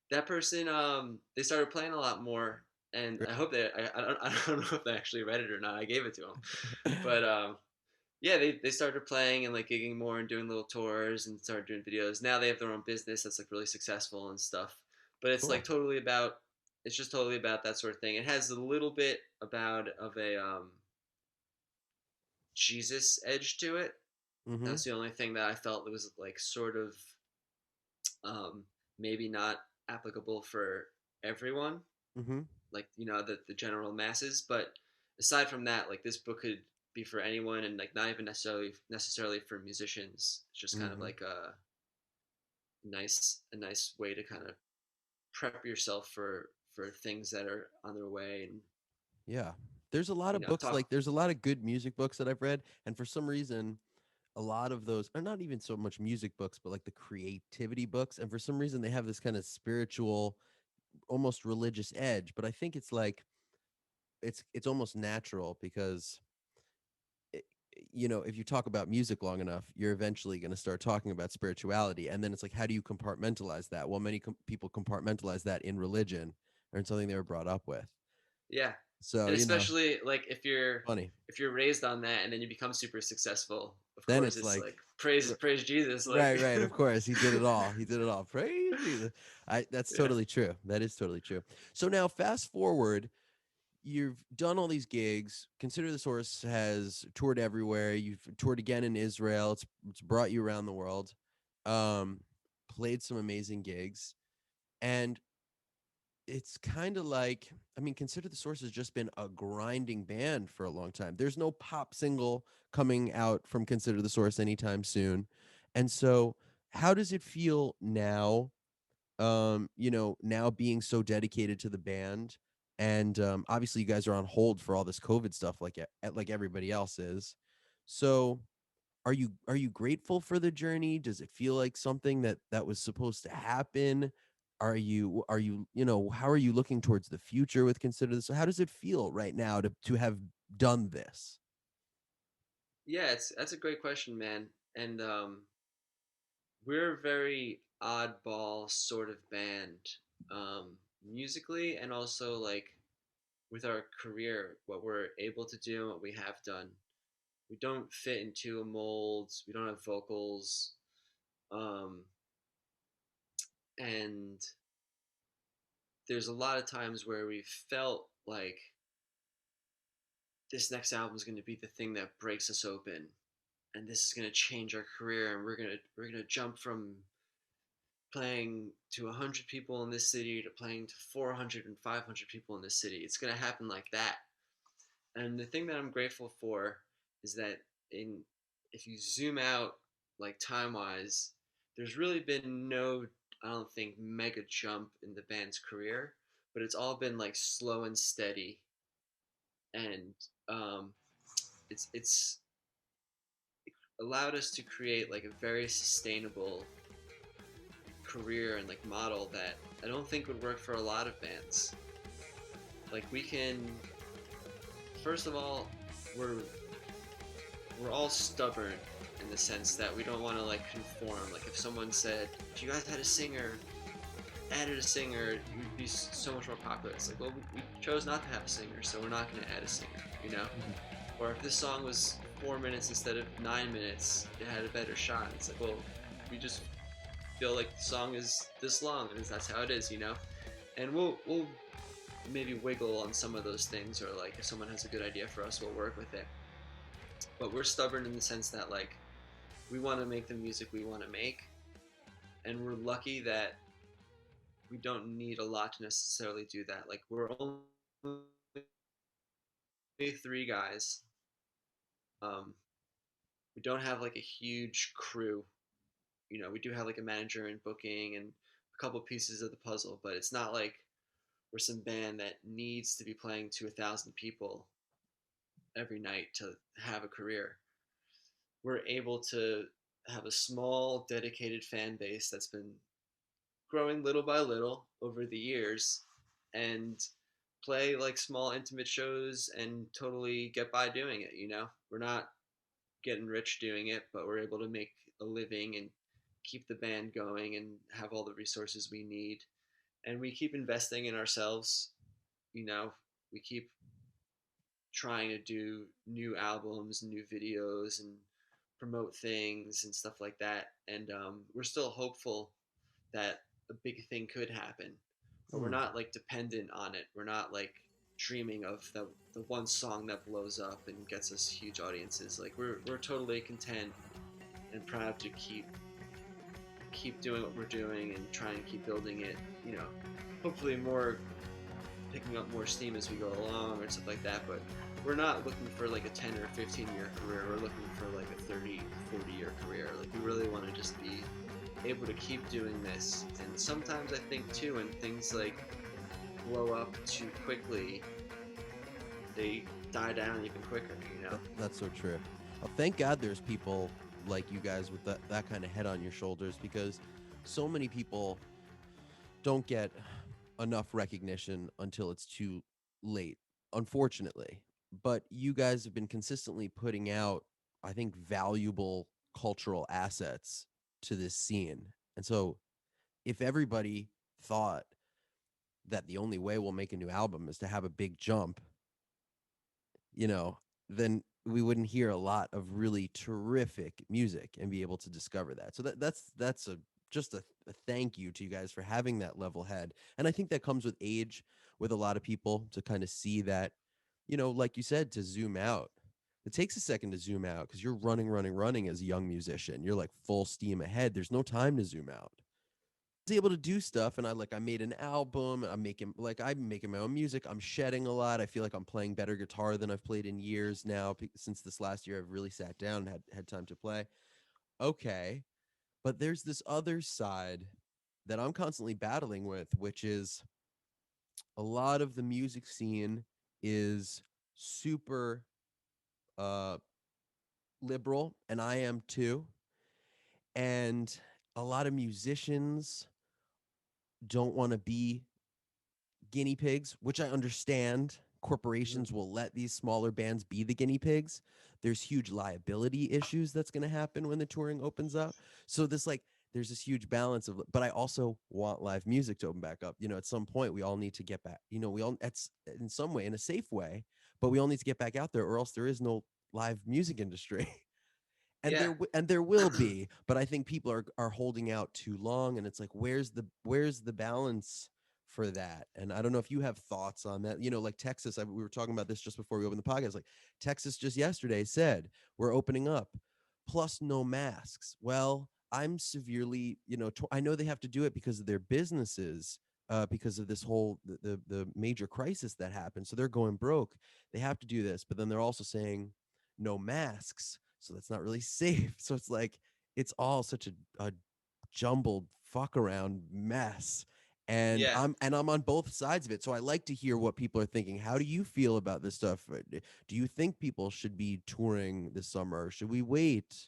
That person, they started playing a lot more, and I hope they, I don't know if they actually read it or not. I gave it to them, but yeah, they started playing and like gigging more and doing little tours and started doing videos. Now they have their own business that's like really successful and stuff. But it's Cool. like totally about, it's just totally about that sort of thing. It has a little bit about of a Jesus edge to it. Mm-hmm. That's the only thing that I felt was like sort of um, maybe not applicable for everyone, Mm-hmm. like the general masses. But aside from that, like this book could be for anyone, and like not even necessarily for musicians. It's just kind of Mm-hmm. like a nice way to kind of prep yourself for things that are on their way, and Yeah. There's a lot of books, talk. like there's a lot of good music books that I've read, and for some reason a lot of those are not even so much music books, but like the creativity books, and for some reason they have this kind of spiritual, almost religious edge, but I think it's like it's almost natural because it, if you talk about music long enough, you're eventually going to start talking about spirituality, and then it's like, how do you compartmentalize that? Well, many people compartmentalize that in religion or in something they were brought up with. Yeah, So, and especially like if you're funny. if you're raised on that and then you become super successful, of Then course it's it's like, like praise Jesus, like right, right. Of course, he did it all. He did it all. Praise Jesus. That's yeah. totally true. That is totally true. So now, fast forward, you've done all these gigs. Consider the Source has toured everywhere. You've toured again in Israel. It's brought you around the world. Um, Played some amazing gigs, and it's kind of like, I mean, Consider the Source has just been a grinding band for a long time. There's no pop single coming out from Consider the Source anytime soon. And so, how does it feel now? Now being so dedicated to the band, and obviously you guys are on hold for all this COVID stuff, like everybody else is. So, are you grateful for the journey? Does it feel like something that was supposed to happen? Are you how are you looking towards the future with Consider This? So how does it feel right now to have done this? Yeah, that's a great question, man. And we're a very oddball sort of band, musically, and also like with our career, what we're able to do and what we have done. We don't fit into a mold. We don't have vocals, um, and there's a lot of times where we felt like this next album is going to be the thing that breaks us open, and this is going to change our career, and we're gonna jump from playing to 100 people in this city to playing to 400 and 500 people in this city. It's going to happen like that. And the thing that I'm grateful for is that in if you zoom out like time wise, there's really been no, I don't think, mega jump in the band's career, but it's all been like slow and steady, and um, it's allowed us to create like a very sustainable career and like model that I don't think would work for a lot of bands. Like we can, first of all, we're we're all stubborn in the sense that we don't want to like conform. Like if someone said, if you guys had a singer added a singer, we'd be so much more popular. It's like, well, we chose not to have a singer, so we're not going to add a singer, you know? Mhm. Or if this song was 4 minutes instead of 9 minutes, it had a better shot. It's like, well, we just feel like the song is this long, and that's how it is, you know? And we'll maybe wiggle on some of those things, or like if someone has a good idea for us, we'll work with it. But we're stubborn in the sense that like we want to make the music we want to make, and we're lucky that we don't need a lot to necessarily do that. Like we're only three guys. Um, we don't have like a huge crew. You know, we do have like a manager and booking and a couple pieces of the puzzle, but it's not like we're some band that needs to be playing to 1,000 people every night to have a career. We're able to have a small, dedicated fan base that's been growing little by little over the years and play like small, intimate shows and totally get by doing it. You know, we're not getting rich doing it, but we're able to make a living and keep the band going and have all the resources we need. And we keep investing in ourselves. You know, we keep trying to do new albums, new videos, and promote things and stuff like that. And we're still hopeful that a big thing could happen, but we're Mm. not like dependent on it. We're not like dreaming of the one song that blows up and gets us huge audiences. Like we're totally content and proud to keep doing what we're doing and trying to keep building it. You know, hopefully more picking up more steam as we go along or stuff like that. But we're not looking for like a 10 or 15-year career. We're looking for like a 30, 40-year career. Like we really want to just be able to keep doing this. And sometimes I think too, when things like blow up too quickly, they die down even quicker, you know? That's so true. Thank God there's people like you guys with that kind of head on your shoulders, because so many people don't get enough recognition until it's too late, unfortunately. But you guys have been consistently putting out, I think, valuable cultural assets to this scene. And so if everybody thought that the only way we'll make a new album is to have a big jump, you know, then we wouldn't hear a lot of really terrific music and be able to discover that. So that's a just a thank you to you guys for having that level head. And I think that comes with age, with a lot of people, to kind of see that, like you said, to zoom out. It takes a second to zoom out because you're running, running, running as a young musician. You're like full steam ahead. There's no time to zoom out. Able to do stuff, and I made an album. I'm making my own music. I'm shedding a lot. I feel like I'm playing better guitar than I've played in years now. Since this last year I've really sat down and had time to play. Okay, but there's this other side that I'm constantly battling with, which is a lot of the music scene is super uh liberal, and I am too. And a lot of musicians don't want to be guinea pigs, which I understand. Mm-hmm. Corporations will let these smaller bands be the guinea pigs. There's huge liability issues that's going to happen when the touring opens up. So there's this huge balance of, but I also want live music to open back up. At some point we all need to get back. We all, that's in some way, in a safe way, but we all need to get back out there, or else there is no live music industry. And Yeah, there will be, but I think people are holding out too long, and it's like, where's the balance for that? And I don't know if you have thoughts on that. Like Texas, we were talking about this just before we opened the podcast. Like Texas just yesterday said we're opening up, plus no masks. Well, I'm severely, I know they have to do it because of their businesses. Because of this whole the major crisis that happened, so they're going broke. They have to do this, but then they're also saying no masks, so that's not really safe. So it's like it's all such a jumbled fuck around mess. And yeah, I'm on both sides of it. So I like to hear what people are thinking. How do you feel about this stuff? Do you think people should be touring this summer? Should we wait?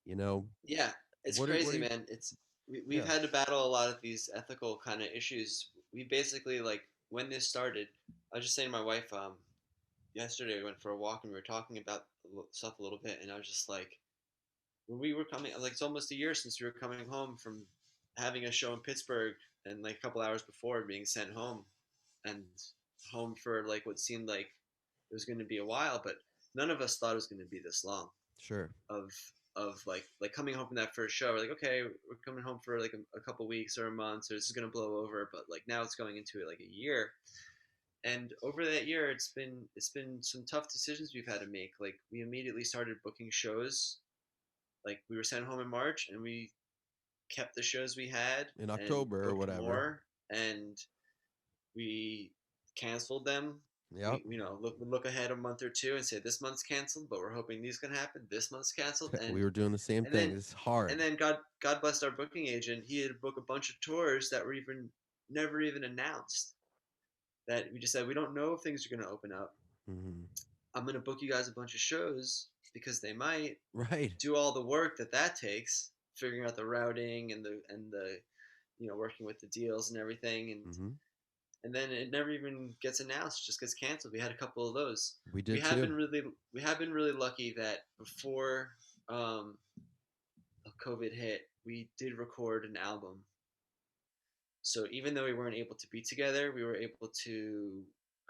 You know, yeah. It's what are crazy, you man. We've yeah. had to battle a lot of these ethical kind of issues. We basically like when this started. I was just saying to my wife yesterday. We went for a walk and we were talking about stuff a little bit, and I was just like, when we were coming, like it's almost a year since we were coming home from having a show in Pittsburgh, and like a couple hours before being sent home, and home for like what seemed like it was going to be a while, but none of us thought it was going to be this long Sure. of like coming home from that first show. We're like, okay, we're coming home for like a couple weeks or a month, so this is gonna blow over. But like now it's going into it like a year, and over that year, it's been some tough decisions we've had to make. Like we immediately started booking shows. Like we were sent home in March, and we kept the shows we had In and October or booked whatever. more, and we canceled them. Yep. We look ahead a month or two and say this month's canceled, but we're hoping these can happen. This month's canceled, We were doing the same and thing. then It's hard. God blessed our booking agent. He had booked a bunch of tours that were even never even announced. That we just said we don't know if things are going to open up. Hmm. I'm going to book you guys a bunch of shows because they might Right. do all the work that takes, figuring out the routing and the working with the deals and everything, Hmm. and then it never even gets announced, just gets canceled. We had a couple of those. We We did have too. been really we have been really lucky that before um, COVID hit, we did record an album. So even though we weren't able to be together, we were able to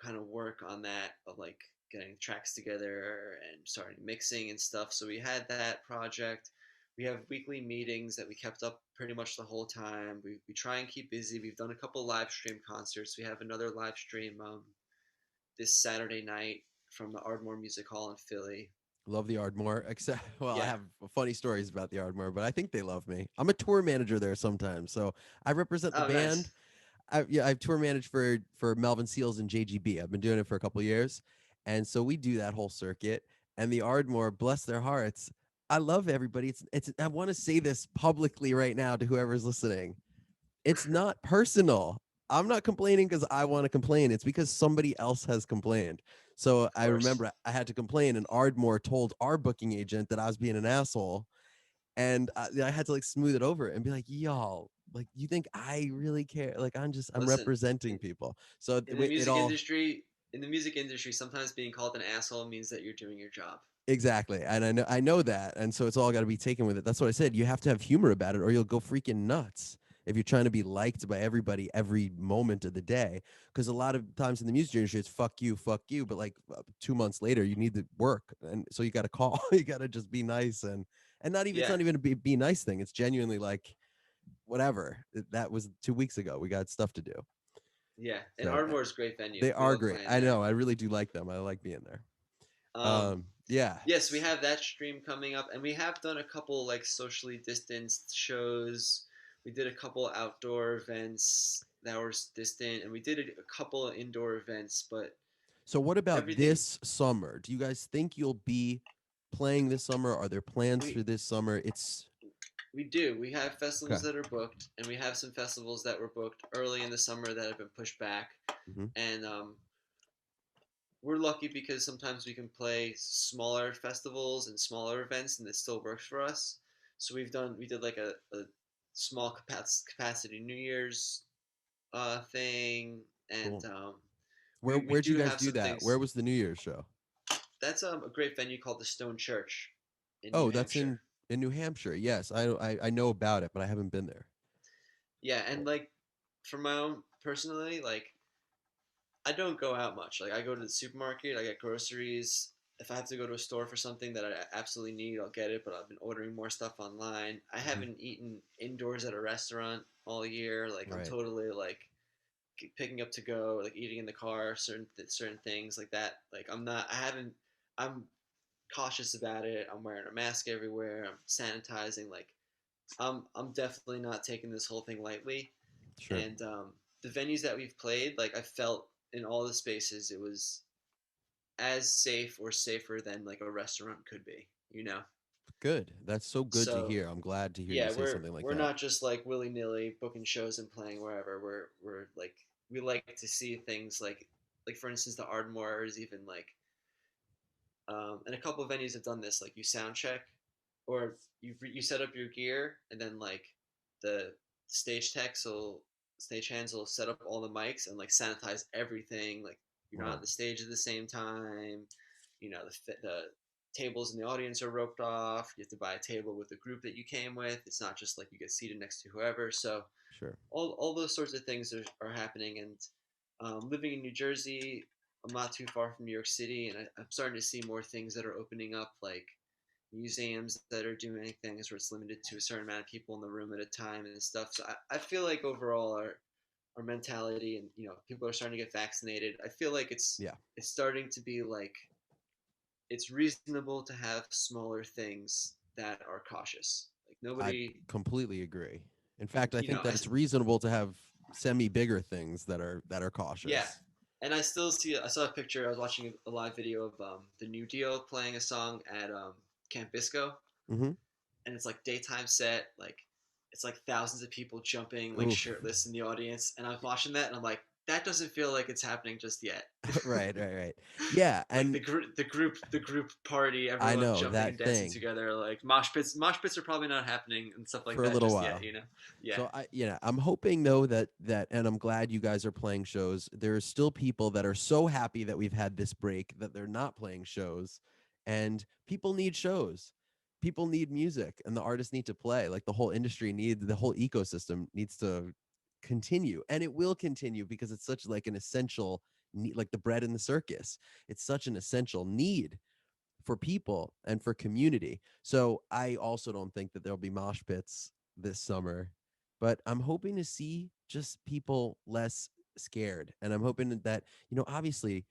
kind of work on that of like getting tracks together and starting mixing and stuff. So we had that project. We have weekly meetings that we kept up pretty much the whole time. We try and keep busy. We've done a couple live stream concerts. We have another live stream this Saturday night from the Ardmore Music Hall in Philly. Love the Ardmore. Except, well, I Yeah. have funny stories about the Ardmore, but I think they love me. I'm a tour manager there sometimes, so I represent the Oh, band. nice. I've tour managed for Melvin Seals and JGB. I've been doing it for a couple years, and so we do that whole circuit. And the Ardmore, bless their hearts, I love everybody. It's. I want to say this publicly right now to whoever's listening. It's not personal. I'm not complaining because I want to complain. It's because somebody else has complained. So Of I course. remember I had to complain, and Ardmore told our booking agent that I was being an asshole, and I had to like smooth it over and be like, y'all, like, you think I really care? Like, I'm Listen, representing in, people. So in the it music all. industry, sometimes being called an asshole means that you're doing your job. Exactly. And I know that. And so it's all got to be taken with it. That's what I said. You have to have humor about it or you'll go freaking nuts if you're trying to be liked by everybody every moment of the day. Because a lot of times in the music industry, it's fuck you, fuck you. But like 2 months later, you need to work. And so you got to call, you got to just be nice. And not even, it's Yeah, not even a be nice thing. It's genuinely like, whatever. That was 2 weeks ago. We got stuff to do. yeah. And So Ardmore's a great venue. they We are love great. playing I there. know. I really do like them. I like being there. Um, Yeah. yes, we have that stream coming up, and we have done a couple like socially distanced shows. We did a couple outdoor events that were distant, and we did a couple indoor events. But So what about everything this summer? Do you guys think you'll be playing this summer? Are there plans we for this summer? It's we do. We have festivals okay. that are booked, and we have some festivals that were booked early in the summer that have been pushed back. Hmm. And we're lucky because sometimes we can play smaller festivals and smaller events, and it still works for us. So we did like a small capacity New Year's thing, and Cool. we Where'd you do guys have do some that? Where things. was the New Year's show? That's a great venue called the Stone Church in New Oh, that's Hampshire. in New Hampshire. Yes, I know about it, but I haven't been there. Yeah, and Cool. like for my own personally, like I don't go out much. Like I go to the supermarket, I get groceries. If I have to go to a store for something that I absolutely need, I'll get it. But I've been ordering more stuff online. I Hmm. haven't eaten indoors at a restaurant all year. Like I'm Right. totally like picking up to go, like eating in the car, certain things like that. Like I'm not. I haven't. I'm cautious about it. I'm wearing a mask everywhere. I'm sanitizing. Like I'm definitely not taking this whole thing lightly. Sure. And the venues that we've played, like I felt in all the spaces, it was as safe or safer than like a restaurant could be, you know. Good. That's so good to So hear. I'm glad to hear you yeah, say something like we're that. not just like willy nilly booking shows and playing wherever. We're like we like to see things like for instance the Ardmore is even like and a couple of venues have done this. Like you sound check, or you set up your gear, and then like the stage techs will stage hands will set up all the mics and like sanitize everything. Like you're not Wow. on the stage at the same time. You know the tables in the audience are roped off. You have to buy a table with the group that you came with. It's not just like you get seated next to whoever. So Sure. all those sorts of things are happening. And living in New Jersey, I'm not too far from New York City, and I'm starting to see more things that are opening up, like museums that are doing things where it's limited to a certain amount of people in the room at a time and stuff. So I feel like overall our mentality, and people are starting to get vaccinated. I feel like Yeah. it's starting to be like it's reasonable to have smaller things that are cautious. Like I nobody, completely agree. In fact, I you think know, that it's reasonable to have semi bigger things that are yeah. cautious. And I saw a picture. I was watching a live video of the New Deal playing a song at Camp Bisco, Mm-hmm. and it's like daytime set, like it's like thousands of people jumping like Oof. shirtless in the audience, and I was watching that, and I'm like, that doesn't feel like it's happening just yet. Right, right, right. Yeah, Like and the group party, I everyone know jumping that and dancing thing together, like mosh pits are probably not happening and stuff like for a that little just yet, while. Yeah, So I'm hoping though that, and I'm glad you guys are playing shows. There are still people that are so happy that we've had this break that they're not playing shows, and people need shows. People need music, and the artists need to play. Like the whole industry needs, the whole ecosystem needs to continue, and it will continue because it's such like an essential need, like the bread in the circus. It's such an essential need for people and for community. So I also don't think that there'll be mosh pits this summer, but I'm hoping to see just people less scared. And I'm hoping that, obviously,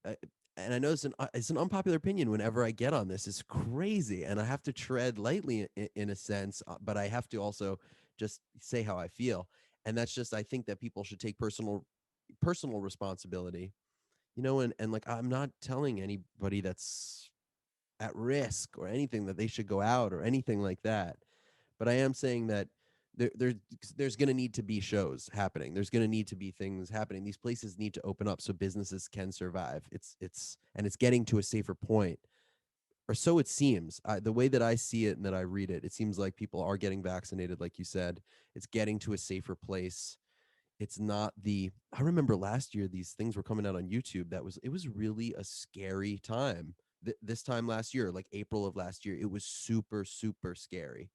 uh, and I know it's an unpopular opinion whenever I get on this. It's crazy. And I have to tread lightly in a sense, but I have to also just say how I feel. And that's just, I think that people should take personal responsibility, and like I'm not telling anybody that's at risk or anything that they should go out or anything like that. But I am saying that there's going to need to be shows happening. There's going to need to be things happening. These places need to open up so businesses can survive. It's getting to a safer point, or so it seems. The way that I see it and that I read it, it seems like people are getting vaccinated, like you said. It's getting to a safer place. It's not the I remember last year these things were coming out on YouTube it was really a scary time. This time last year, like April of last year, it was super super scary.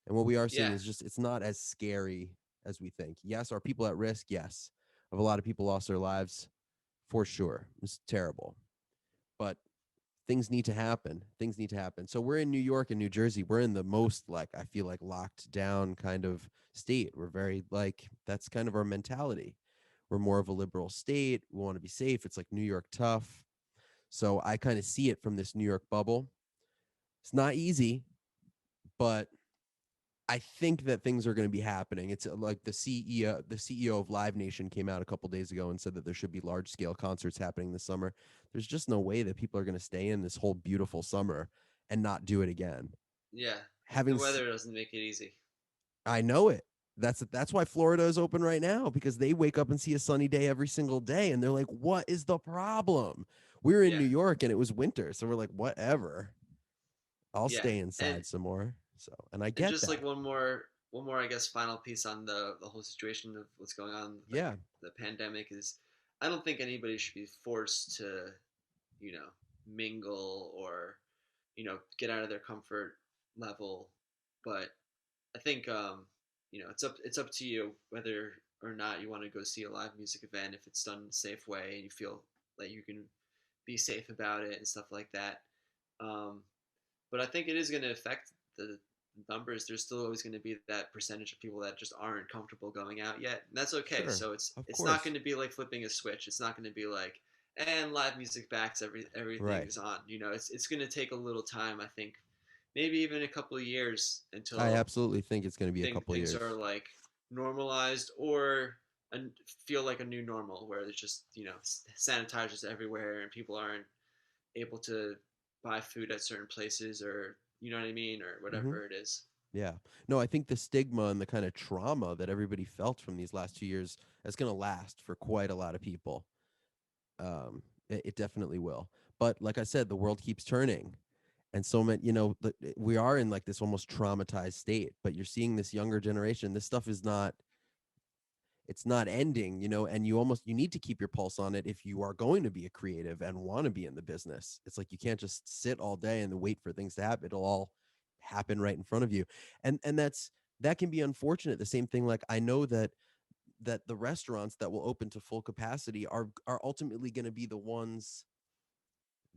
And what we are seeing yeah, is just it's not as scary as we think. Yes, are people at risk? Yes. Have a lot of people lost their lives? For sure. It's terrible. But things need to happen. Things need to happen. So we're in New York and New Jersey. We're in the most like I feel like locked down kind of state. We're very like that's kind of our mentality. We're more of a liberal state. We want to be safe. It's like New York tough. So I kind of see it from this New York bubble. It's not easy, but I think that things are going to be happening. It's like the CEO of Live Nation came out a couple days ago and said that there should be large scale concerts happening this summer. There's just no way that people are going to stay in this whole beautiful summer and not do it again. yeah. The Having weather doesn't make it easy. I know it. That's why Florida is open right now because they wake up and see a sunny day every single day and they're like, "What is the problem?" We're in Yeah, New York and it was winter, so we're like, "Whatever. I'll yeah. stay and inside some more." So, and I and get just like that. one more I guess final piece on the whole situation of what's going on with like Yeah. the pandemic is I don't think anybody should be forced to you know mingle or get out of their comfort level. But I think it's up to you whether or not you want to go see a live music event if it's done in a safe way and you feel like you can be safe about it and stuff like that. um, but I think it is going to affect the numbers. There's still always going to be that percentage of people that just aren't comfortable going out yet, and that's okay. Sure. So it's Of it's not going course. to be like flipping a switch. It's not going to be like and live music backs Right. everything's on. It's going to take a little time. I think maybe even a couple of years I until absolutely think it's going to be a couple things are years. like normalized or and feel like a new normal where there's just sanitizers everywhere and people aren't able to buy food at certain places or you know what I mean or Hmm. whatever it is. Yeah. No, I think the stigma and the kind of trauma that everybody felt from these last 2 years is going to last for quite a lot of people. It definitely will. But like I said, the world keeps turning. And so many, we are in like this almost traumatized state, but you're seeing this younger generation. This stuff is not, it's not ending, and you need to keep your pulse on it if you are going to be a creative and want to be in the business. It's like you can't just sit all day and wait for things to happen. It'll all happen right in front of you. And that's that can be unfortunate. The same thing, like I know that the restaurants that will open to full capacity are ultimately going to be the ones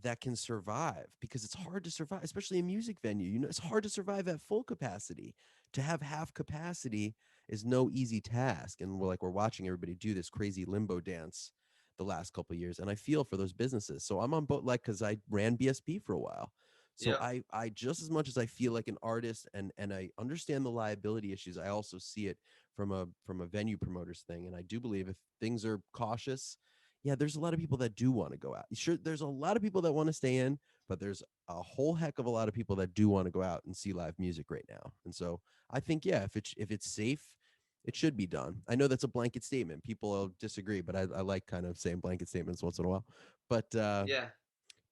that can survive, because it's hard to survive, especially a music venue. You know, it's hard to survive at full capacity. To have half capacity is no easy task. And we're watching everybody do this crazy limbo dance the last couple of years. And I feel for those businesses. So I'm on both, like, because I ran BSP for a while. So Yep. I just as much as I feel like an artist and I understand the liability issues, I also see it from a venue promoter's thing. And I do believe if things are cautious, yeah, there's a lot of people that do want to go out. Sure, there's a lot of people that want to stay in, but there's a whole heck of a lot of people that do want to go out and see live music right now. And so I think, yeah, if it's safe, it should be done. I know that's a blanket statement. People will disagree, but I like kind of saying blanket statements once in a while. But Yeah.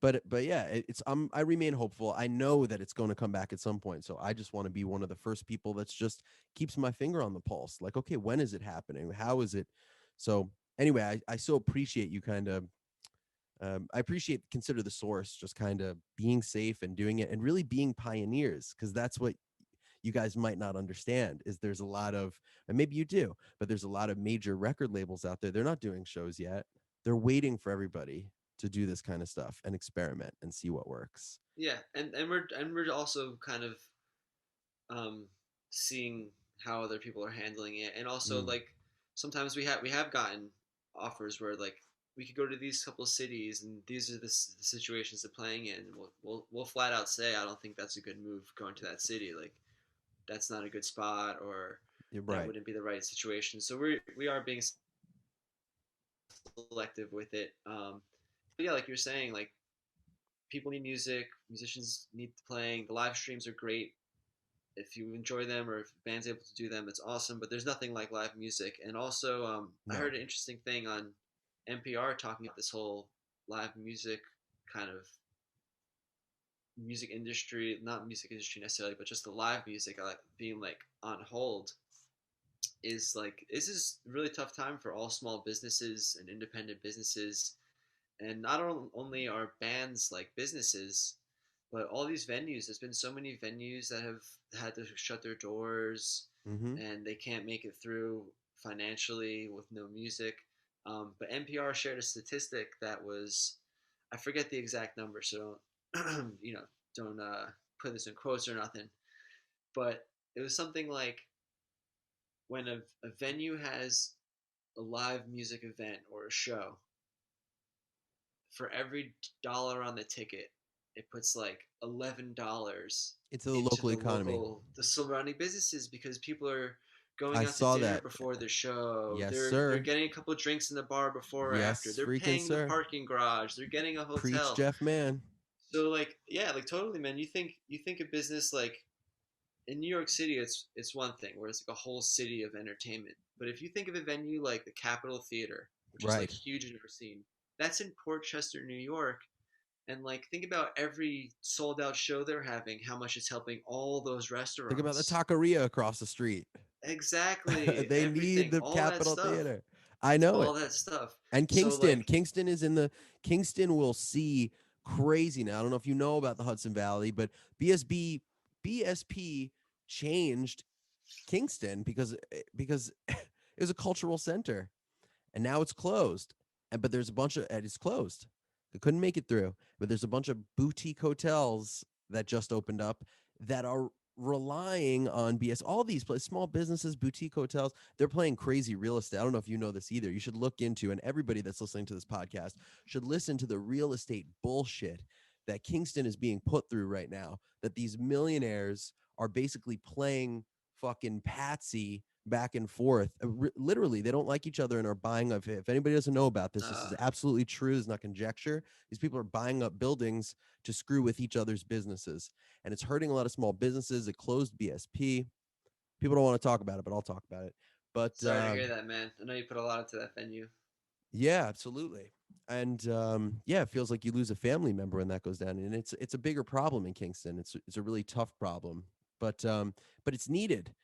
but yeah, it's I remain hopeful. I know that it's going to come back at some point. So I just want to be one of the first people that's just keeps my finger on the pulse. Like, okay, when is it happening? How is it? So anyway, I so appreciate you kind of I appreciate consider the source just kind of being safe and doing it and really being pioneers, because that's what you guys might not understand is there's a lot of, and maybe you do, but there's a lot of major record labels out there. They're not doing shows yet. They're waiting for everybody to do this kind of stuff and experiment and see what works. Yeah. And we're also kind of um, seeing how other people are handling it, and also Mm, like sometimes we have gotten offers where like we could go to these couple cities and these are the situations they're playing in. We'll flat out say I don't think that's a good move going to that city. Like that's not a good spot, or you're that right. wouldn't be the right situation. So we are being selective with it. But yeah, like you're saying, like people need music, musicians need playing. The live streams are great if you enjoy them or if band's able to do them, it's awesome. But there's nothing like live music. And also, I No. heard an interesting thing on NPR talking about this whole live music kind of music industry, not music industry necessarily, but just the live music like being like on hold is like this is a really tough time for all small businesses and independent businesses. And not only are bands like businesses, but all these venues. There's been so many venues that have had to shut their doors, Mm-hmm. and they can't make it through financially with no music. But NPR shared a statistic that was, I forget the exact number, so don't don't put this in quotes or nothing. But it was something like when a venue has a live music event or a show, for every dollar on the ticket, it puts like $11 Into the into local economy. the surrounding businesses because people are I going out to saw dinner that. before the show. Yes, They're sir. getting a couple of drinks in the bar before or after. Yes, They're freaking paying the sir. parking garage. They're getting a Preach, hotel. Jeff, man. So like yeah, like totally, man. You think a business like in New York City, it's one thing where it's like a whole city of entertainment. But if you think of a venue like the Capitol Theater, which is like Right. huge and seen, that's in Port Chester, New York, and like think about every sold out show they're having, how much it's helping all those Think about the restaurants. taqueria across the street. Exactly, They need everything, the all that Capitol stuff, Theater. I know all it. that stuff. And So Kingston. like, Kingston is in the Kingston will see crazy now. I don't know if you know about the Hudson Valley, but BSP changed Kingston because it was a cultural center and now it's closed. And but there's a bunch of and it's closed. They couldn't make it through. But there's a bunch of boutique hotels that just opened up that are relying on BS. All these places, small businesses, boutique hotels, they're playing crazy real estate. I don't know if you know this either. You should look into, and everybody that's listening to this podcast should listen to the real estate bullshit that Kingston is being put through right now. That these millionaires are basically playing fucking patsy back and forth. Literally, they don't like each other and are buying up. If anybody doesn't know about this, this is uh, absolutely true. It's not conjecture. These people are buying up buildings to screw with each other's businesses, and it's hurting a lot of small businesses. It closed BSP. People don't want to talk about it, but I'll talk about it. But sorry to hear that, man. I know you put a lot into that venue. yeah, absolutely. And yeah, it feels like you lose a family member when that goes down, and it's a bigger problem in Kingston. It's a really tough problem, but it's needed.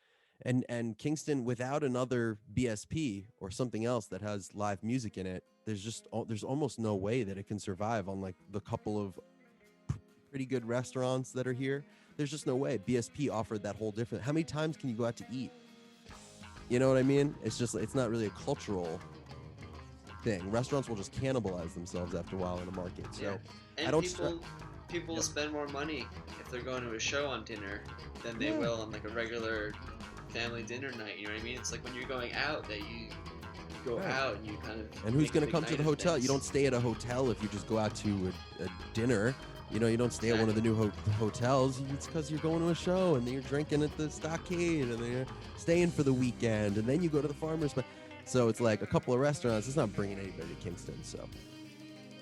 And Kingston, without another BSP or something else that has live music in it, there's almost no way that it can survive on like the couple of pretty good restaurants that are here. There's just no way. BSP offered that whole different. How many times can you go out to eat? You know what I mean? It's just it's not really a cultural thing. Restaurants will just cannibalize themselves after a while in a market. Yeah, So I and don't. Str- people will yep. spend more money if they're going to a show on dinner than they Yeah. will on like a regular family dinner night. You know what I mean? It's like when you're going out that you go Right. out and you kind of And who's make a going to big come to night the of hotel? You things. don't stay at a hotel if you just go out to a dinner. You know, you don't stay at one of the Exactly. new hotels. It's because you're going to a show and then you're drinking at the Stockade and then you're staying for the weekend and then you go to the farmer's market. So it's like a couple of restaurants. It's not bringing anybody to Kingston. So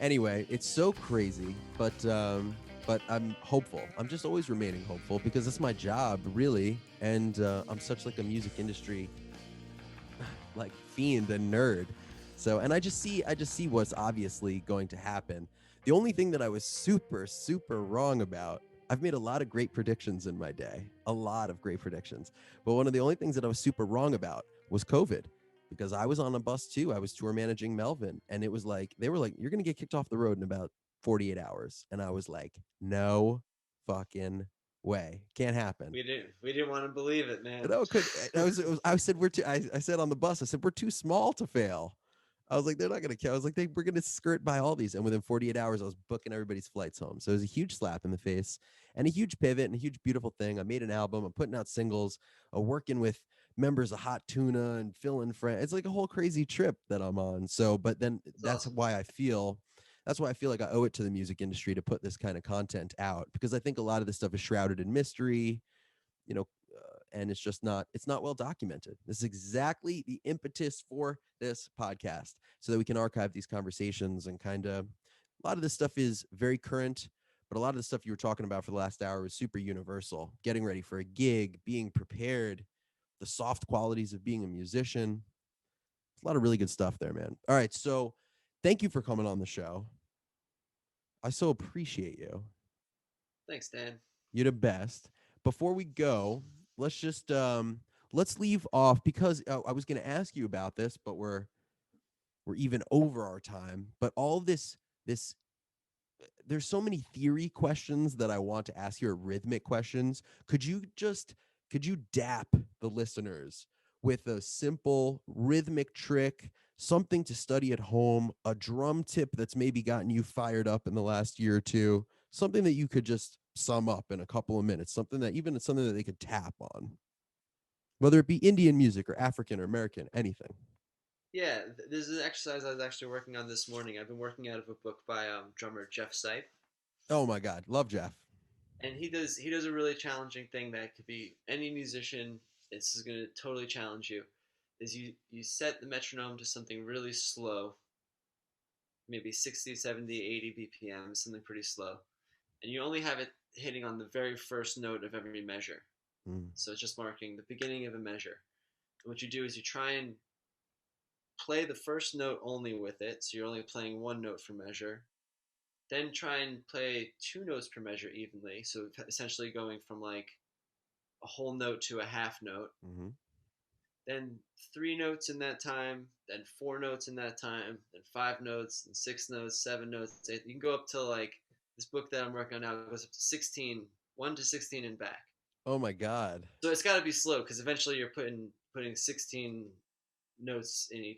anyway, it's so crazy, but I'm hopeful. I'm just always remaining hopeful because it's my job, really, and I'm such like a music industry like fiend and nerd. So, and I just see what's obviously going to happen. The only thing that I was super wrong about, I've made a lot of great predictions in my day, a lot of great predictions. But one of the only things that I was super wrong about was COVID because I was on a bus too. I was tour managing Melvin, and it was like, they were like, you're going to get kicked off the road in about 48 hours. And I was like, no fucking way. Can't happen. We didn't want to believe it, man. No, could I said we're too. I said on the bus, I said we're too small to fail. I was like, they're not gonna kill. I was like, we're gonna skirt by all these, and within 48 hours, I was booking everybody's flights home. So it was a huge slap in the face and a huge pivot and a huge beautiful thing. I made an album. I'm putting out singles. Working with members of Hot Tuna and Phil and Friend. It's like a whole crazy trip that I'm on. So, but then It's awesome. that's why I feel like I owe it to the music industry to put this kind of content out because I think a lot of this stuff is shrouded in mystery, you know, and it's not well documented. This is exactly the impetus for this podcast so that we can archive these conversations and kind of a lot of this stuff is very current, but a lot of the stuff you were talking about for the last hour was super universal. Getting ready for a gig, being prepared, the soft qualities of being a musician. A lot of really good stuff there, man. All right, so thank you for coming on the show. I so appreciate you. Thanks, Dan. You're the best. Before we go, let's just let's leave off because I was going to ask you about this, but we're even over our time. But all this there's so many theory questions that I want to ask you, or rhythmic questions. Could you dap the listeners with a simple rhythmic trick, something to study at home, a drum tip that's maybe gotten you fired up in the last year or two, something that you could just sum up in a couple of minutes, something that even it's something that they could tap on, whether it be Indian music or African or American, anything. Yeah, this is an exercise I was actually working on this morning. I've been working out of a book by drummer Jeff Sipe, Oh my God, love Jeff. and he does a really challenging thing that could be any musician. This is going to totally challenge you. Is you set the metronome to something really slow, maybe 60, 70, 80 BPM, something pretty slow, and you only have it hitting on the very first note of every measure. Mm. So it's just marking the beginning of a measure. And what you do is you try and play the first note only with it, so you're only playing one note per measure. Then try and play two notes per measure evenly, so essentially going from like a whole note to a half note. Mm-hmm. Then three notes in that time, then four notes in that time, then five notes, then six notes, seven notes, eight. You can go up to like this book that I'm working on now goes up to 16, 1 to 16 and back. Oh my God. So it's got to be slow because eventually you're putting 16 notes in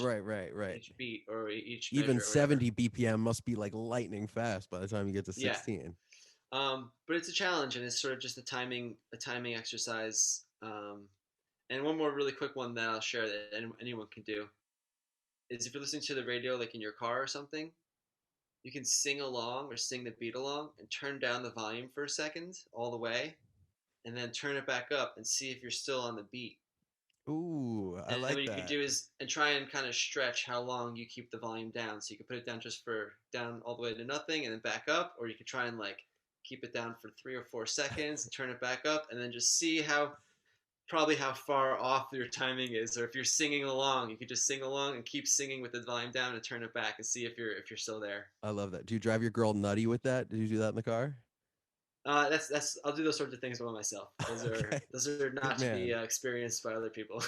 Right. each beat or each Even measure or whatever. 70 BPM must be like lightning fast by the time you get to Yeah, 16. but it's a challenge and it's sort of just a timing exercise. And one more really quick one that I'll share that anyone can do is if you're listening to the radio like in your car or something, you can sing along or sing the beat along and turn down the volume for a second all the way, and then turn it back up and see if you're still on the beat. Ooh, I And then like what you could that. do is and try and kind of stretch how long you keep the volume down. So you could put it down just for down all the way to nothing and then back up, or you could try and like keep it down for 3 or 4 seconds and turn it back up, and then just see how far off your timing is. Or if you're singing along, you could just sing along and keep singing with the volume down and turn it back and see if you're still there. I love that. Do you drive your girl nutty with that? Did you do that in the car? That's I'll do those sorts of things by myself. Those are Okay. those are Good not to be man. experienced by other people.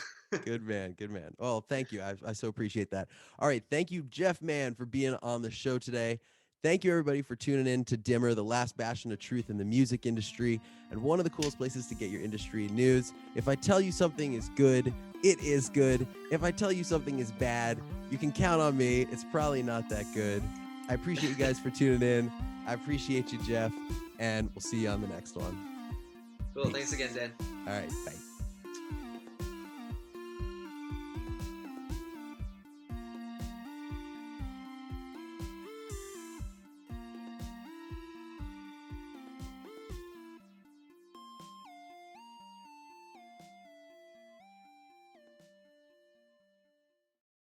Good man. Good man. Well, thank you. I so appreciate that. All right. Thank you, Jeff Man, for being on the show today. Thank you, everybody, for tuning in to Dimmer, the last bastion of truth in the music industry, and one of the coolest places to get your industry news. If I tell you something is good, it is good. If I tell you something is bad, you can count on me. It's probably not that good. I appreciate you guys for tuning in. I appreciate you, Jeff, and we'll see you on the next one. Cool. Peace. Thanks again, Dan. All right, bye.